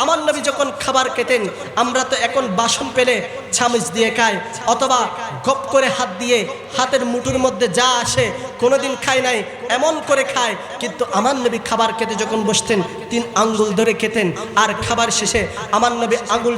আমার নবী যখন খাবার খেতেন, আমরা তো এখন বাসন পেলে চামচ দিয়ে খাই অথবা গপ করে হাত দিয়ে হাতের মুঠোর মধ্যে যা আসে, কোনোদিন খাই নাই এমন করে খায়। কিন্তু আমার নবী খাবার খেতে যখন বসতেন 3 আঙ্গুল ধরে খেতেন, আর খাবার শেষে আমার নবী আঙ্গুল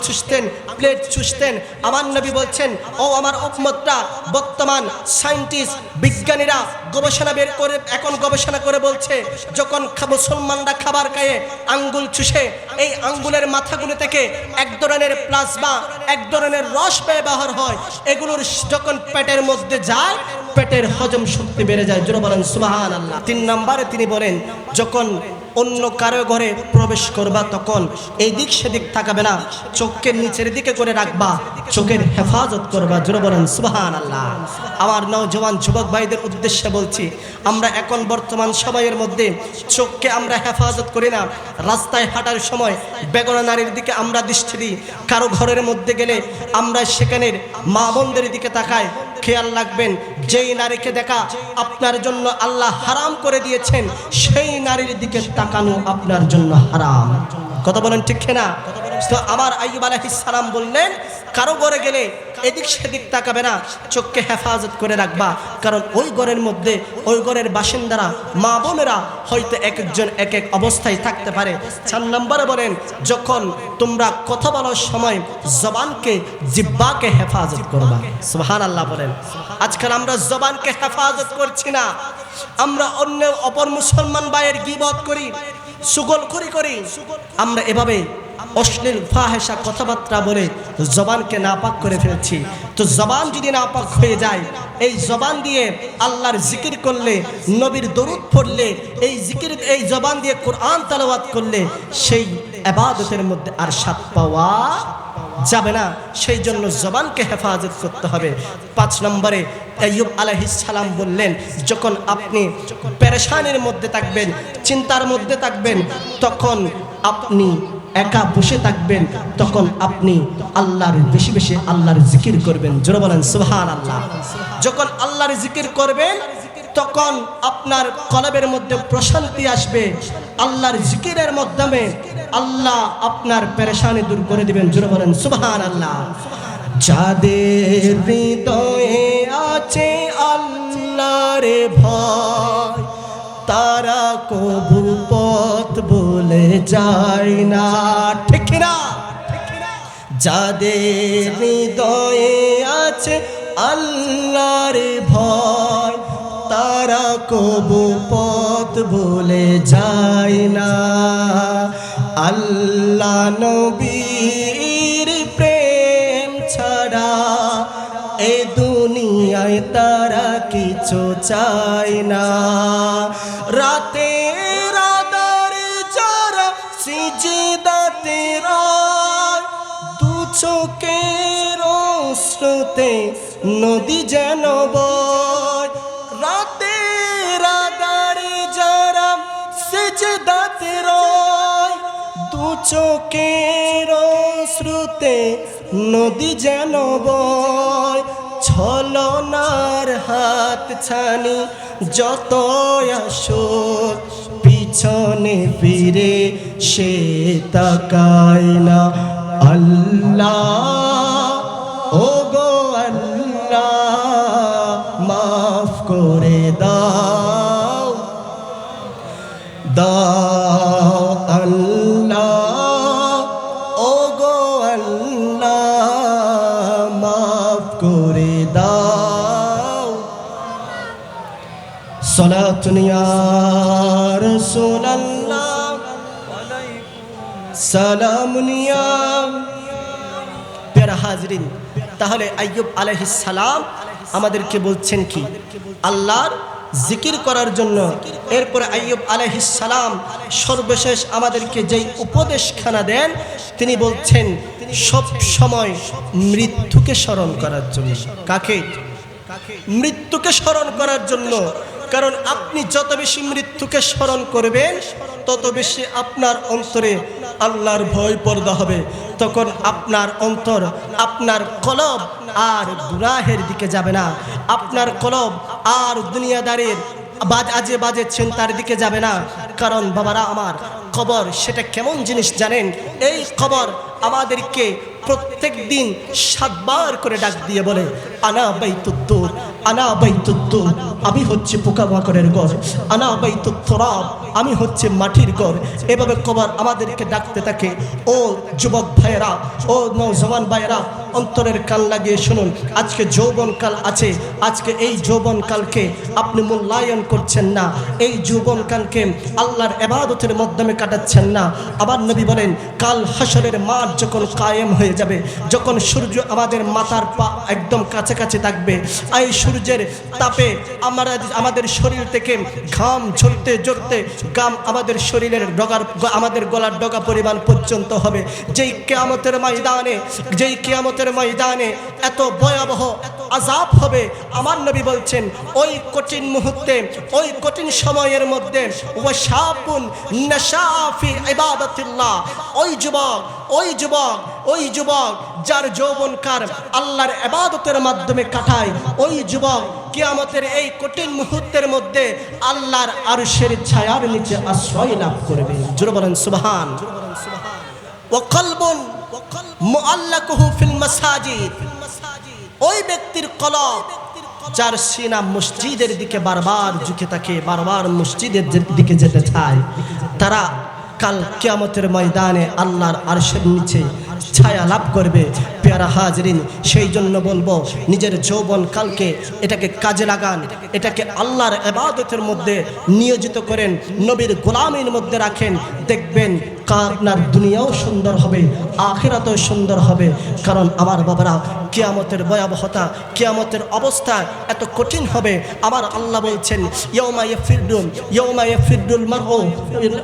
চুষতেন, প্লেট চুষতেন। আমার নবী বলছেন, ও আমার উম্মতরা, বর্তমান সায়েন্টিস্ট বিজ্ঞানীরা গবেষণা বের করে এখন গবেষণা করে বলছে, যখন মুসলমানরা খাবার খায় আঙ্গুল চুষে, এই আঙ্গুলের মাথাগুলো থেকে এক ধরনের প্লাজমা, এক ধরনের রস ব্যবহার হয়। এগুলোর যখন পেটের মধ্যে যায় পেটের হজম শক্তি বেড়ে যায়। জোরে বলেন সুবহানাল্লাহ। 3 নম্বরে তিনি বলেন, যখন অন্য কারো ঘরে প্রবেশ করবা তখন এই দিক সেদিক তাকাবে না, চোখকে নিচের দিকে করে রাখবা, চোখের হেফাজত করবা। জোরে বলেন সুবহানাল্লাহ। আমার নওজওয়ান যুবক ভাইদের উদ্দেশ্যে বলছি, আমরা এখন বর্তমান সময়ের মধ্যে চোখকে আমরা হেফাজত করি না। রাস্তায় হাঁটার সময় বেগনা নারীর দিকে আমরা দৃষ্টি দিই, কারো ঘরের মধ্যে গেলে আমরা সেখানের মা বোনদের দিকে তাকাই। খেয়াল রাখবেন, যেই নারীকে দেখা আপনার জন্য আল্লাহ হারাম করে দিয়েছেন, সেই নারীর দিকে তাকানো আপনার জন্য হারাম। কথা বলেন ঠিক না? তো আমার আইয়ুব আলাইহিস সালাম বললেন, কারো ঘরে গেলে এদিক সেদিক তাকাবে না, চোখকে হেফাজত করে রাখবা। কারণ ওই ঘরের মধ্যে ওই ঘরের বাসিন্দারা, মা বোনেরা হয়তো এক একজন এক এক অবস্থায় থাকতে পারে। 4 নম্বরে বলেন, যখন তোমরা কথা বলার সময় জবানকে, জিহ্বাকে হেফাজত করবা। সুবহানাল্লাহ বলেন। আজকাল আমরা জবানকে হেফাজত করছি না, আমরা অন্য অপর মুসলমান ভাইয়ের গীবত করি, সুগলখুরি করি। আমরা এভাবে অশ্লীল ফাহেসা কথাবার্তা বলে জবানকে নাপাক করে ফেলছি। তো জবান যদি নাপাক হয়ে যায়, এই জবান দিয়ে আল্লাহর জিকির করলে, নবীর দরুদ পড়লে, এই জবান দিয়ে কোরআন তেলাওয়াত করলে সেই ইবাদতের মধ্যে আর স্বাদ পাওয়া যাবে না। সেই জন্য জবানকে হেফাজত করতে হবে। 5 নম্বরে আইয়ুব আলাইহিস সালাম বললেন, যখন আপনি পেরেশানির মধ্যে থাকবেন, চিন্তার মধ্যে থাকবেন, তখন আপনি একা বসে থাকবেন, তখন আপনি আল্লাহর বেশি বেশি আল্লাহর জিকির করবেন। জোরে বলেন সুবহানাল্লাহ। যখন আল্লাহর জিকির করবেন তখন আপনার কলবের মধ্যে প্রশান্তি আসবে। আল্লাহর জিকিরের মাধ্যমে আল্লাহ আপনার পেরেশানি দূর করে দিবেন। জোরে বলেন সুবহানাল্লাহ। যাদের হৃদয়ে আছে আল্লাহর ভয়, তারা কবু পথ বলে যায় না। ঠিক না? যাদের হৃদয়ে আছে আল্লাহর ভয়, তারা কবু পথ বলে যায় না। আল্লাহ নবীর প্রেম ছাড়া এ দুনিয়ায় তারা কিছু চায় না। রাতের আধারে যারা সিজদাতে রয়, দু চোখের স্রোতে নদী যেন বয়, রাতের আধারে যারা সিজদাতে রয়, দু চোখের স্রোতে নদী যেন বয়, ছলনার হাত ছানি যত আসুক পিছনে ফিরে সে তাকায় না। আল্লাহ ও গো আল্লাহ মাফ করে দাও দাও আল্লাহ ও গো আল্লাহ মাফ করে দাও। সালাতুন ইয়া রাসূলুল্লাহ সালামুন ইয়া। প্যারা হাজরিন, তাহলে আইয়ুব আলাইহিস সালাম আমাদেরকে বলছেন কি? আল্লাহর জিকির করার জন্য। এরপরে আইয়ুব আলাইহিস সালাম সর্বশেষ আমাদেরকে যেই উপদেশখানা দেন, তিনি বলছেন সব সময় মৃত্যুকে স্মরণ করার জন্য। কাকে? মৃত্যুকে স্মরণ করার জন্য। কারণ আপনি যত বেশি মৃত্যুকে স্মরণ করবেন তত বেশি আপনার অন্তরে আল্লাহর ভয় পয়দা হবে। তখন আপনার অন্তর, আপনার কলব আর গুনাহের দিকে যাবে না। আপনার কলব আর দুনিয়াদারের আজে বাজে চিন্তার দিকে যাবে না। কারণ বাবারা আমার, কবর সেটা কেমন জিনিস জানেন? এই কবর আমাদেরকে প্রত্যেক দিন 7 বার করে ডাক দিয়ে বলে, আনা বাইতুদ্দুর, আনা বাইতুদ্দুর, আমি হচ্ছে পোকামাকড়ের ঘর, আনা বাইতুত তুরাব, আমি হচ্ছে মাটির ঘর। এভাবে কবর আমাদেরকে ডাকতে থাকে। ও যুবক ভাইয়েরা, ও নওজওয়ান ভাইয়েরা, অন্তরের কান লাগিয়ে শুনুন। আজকে যৌবনকাল আছে, আজকে এই যৌবনকালকে আপনি মূল্যায়ন করছেন না। এই যৌবনকালকে আল্লাহর ইবাদতের মাধ্যমে কাটাচ্ছেন না। আবার নবী বলেন, কাল হাসরের মাঠ যখন কায়েম হয়ে যাবে, যখন সূর্য আমাদের মাথার পা একদম কাছাকাছি থাকবে, এই সূর্যের তাপে আমাদের শরীর থেকে ঘাম ঝরতে ঝরতে ঘাম আমাদের শরীরের ডগার, আমাদের গলার ডগা পরিমাণ পর্যন্ত হবে। যেই কিয়ামতের ময়দানে এত ভয়াবহ আযাব হবে, আমার নবী বলছেন ওই কঠিন মুহূর্তে, ওই কঠিন সময়ের মধ্যে ওয়াশাবুন নাশা ফি ইবাদাতিল্লাহ, ওই যুবক যার যৌবনকাল আল্লাহর ইবাদতের মাধ্যমে কাটায়, ওই যুবক কিয়ামতের এই কঠিন মুহূর্তের মধ্যে আল্লাহর আরশের ছায়ার নিচে আশ্রয় লাভ করবে। জোরে বলেন সুবহান। ওয়া কলবুন মুআল্লাকুহু ফিল মাসাজিদ, ওই ব্যক্তির কলব যার সিনা মসজিদের দিকে বারবার ঝুঁকে থাকে, বারবার মসজিদের দিকে যেতে চায়, তারা কাল কিয়ামতের ময়দানে আল্লাহর আরশের নিচে ছায়া লাভ করবে। প্যারা হাজরিন, সেই জন্য বলবো নিজের যৌবন কালকে এটাকে কাজে লাগান, এটাকে আল্লাহর ইবাদতের মধ্যে নিয়োজিত করেন, নবীর গোলামীর মধ্যে রাখেন। দেখবেন আপনার দুনিয়াও সুন্দর হবে, আখিরাতও সুন্দর হবে। কারণ আমার বাবারা, কিয়ামতের ভয়াবহতা, কিয়ামতের অবস্থা এত কঠিন হবে। আমার আল্লাহ বলছেন, ইয়াউমা ইয়াফিরুল মারউ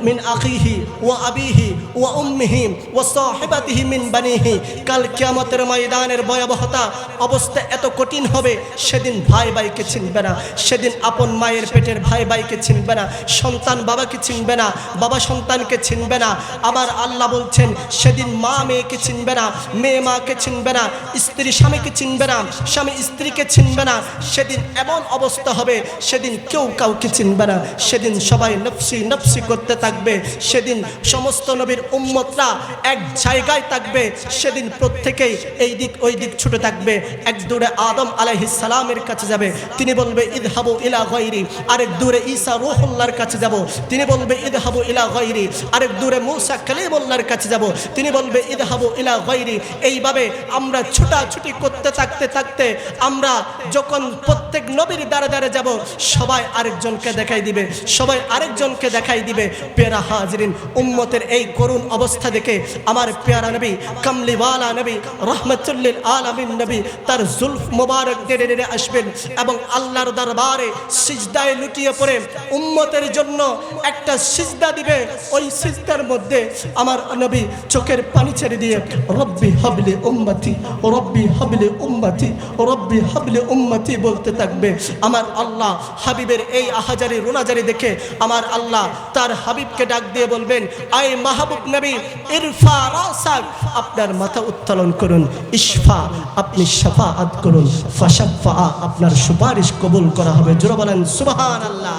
মিন আখিহি ওয়া আবিহি ওয়া উম্মিহি ওয়া সাহিবাতিহি মিন বানিহি। কাল কিয়ামতের ময়দানের ভয়াবহতা অবস্থা এত কঠিন হবে, সেদিন ভাই ভাইকে চিনবে না, সেদিন আপন মায়ের পেটের ভাই ভাইকে চিনবে না, সন্তান বাবাকে চিনবে না, বাবা সন্তানকে চিনবে না। আবার আল্লাহ বলছেন, সেদিন মা মেয়েকে চিনবে না, মেয়ে মাকে চিনবে না, স্ত্রী স্বামীকে চিনবে না, স্বামী স্ত্রীকে চিনবে না। সেদিন এমন অবস্থা হবে, সেদিন কেউ কাউকে চিনবে না। সেদিন সবাই নফসি নফসি করতে থাকবে। সেদিন সমস্ত নবীর উম্মতরা এক জায়গায় থাকবে। সেদিন প্রত্যেকেই এই দিক ওই দিক ছুটে থাকবে। এক দূরে আদম আলাইহিস সালামের কাছে যাবে, তিনি বলবে ইযহাবু ইলা গায়রি। আরেক দূরে ঈসা রূহুল্লাহর কাছে যাব, তিনি বলবে ইযহাবু ইলা গায়রি। আরেক দূরে মুসা কালিমুল্লাহর কাছে যাব, তিনি বলবে ইযহাবু ইলা গায়রি। এইভাবে আমরা ছুটাছুটি করতে থাকতে থাকতে আমরা যখন প্রত্যেক নবীর দ্বারে দ্বারে যাব, সবাই আরেকজনকে দেখাই দিবে, সবাই আরেকজনকে দেখাই দিবে। প্যারা হাজরিন, উম্মতের এই করুণ অবস্থা দেখে আমার প্যারা নবী, কামলিওয়ালা নবী, রহমাতুল লিল আলামিন নবী তার জুলফ মোবারক ধীরে ধীরে আসবেন এবং আল্লাহর দরবারে সিজদায় লুটিয়ে পড়ে উম্মতের জন্য একটা সিজদা দিবে। ওই সিজদার মধ্যে মধ্যে আমার নবী চোখের পানি ছেড়ে দিয়ে রব্বি হাবলি উম্মতি, রব্বি হাবলি উম্মতি, রব্বি হাবলি উম্মতি বলতে থাকবে। আমার আল্লাহ হাবিবের এই আহাজারি রোনাজারি দেখে আমার আল্লাহ তার হাবিবকে ডাক দিয়ে বলবেন, আয় মাহবুব নবী ইরফা রাসাক, আপনার মাথা উত্তোলন করুন, ইশফা আপনি শাফাআত করুন, ফাশাফা আপনার সুপারিশ কবুল করা হবে। জোরে বলেন সুবহানাল্লাহ।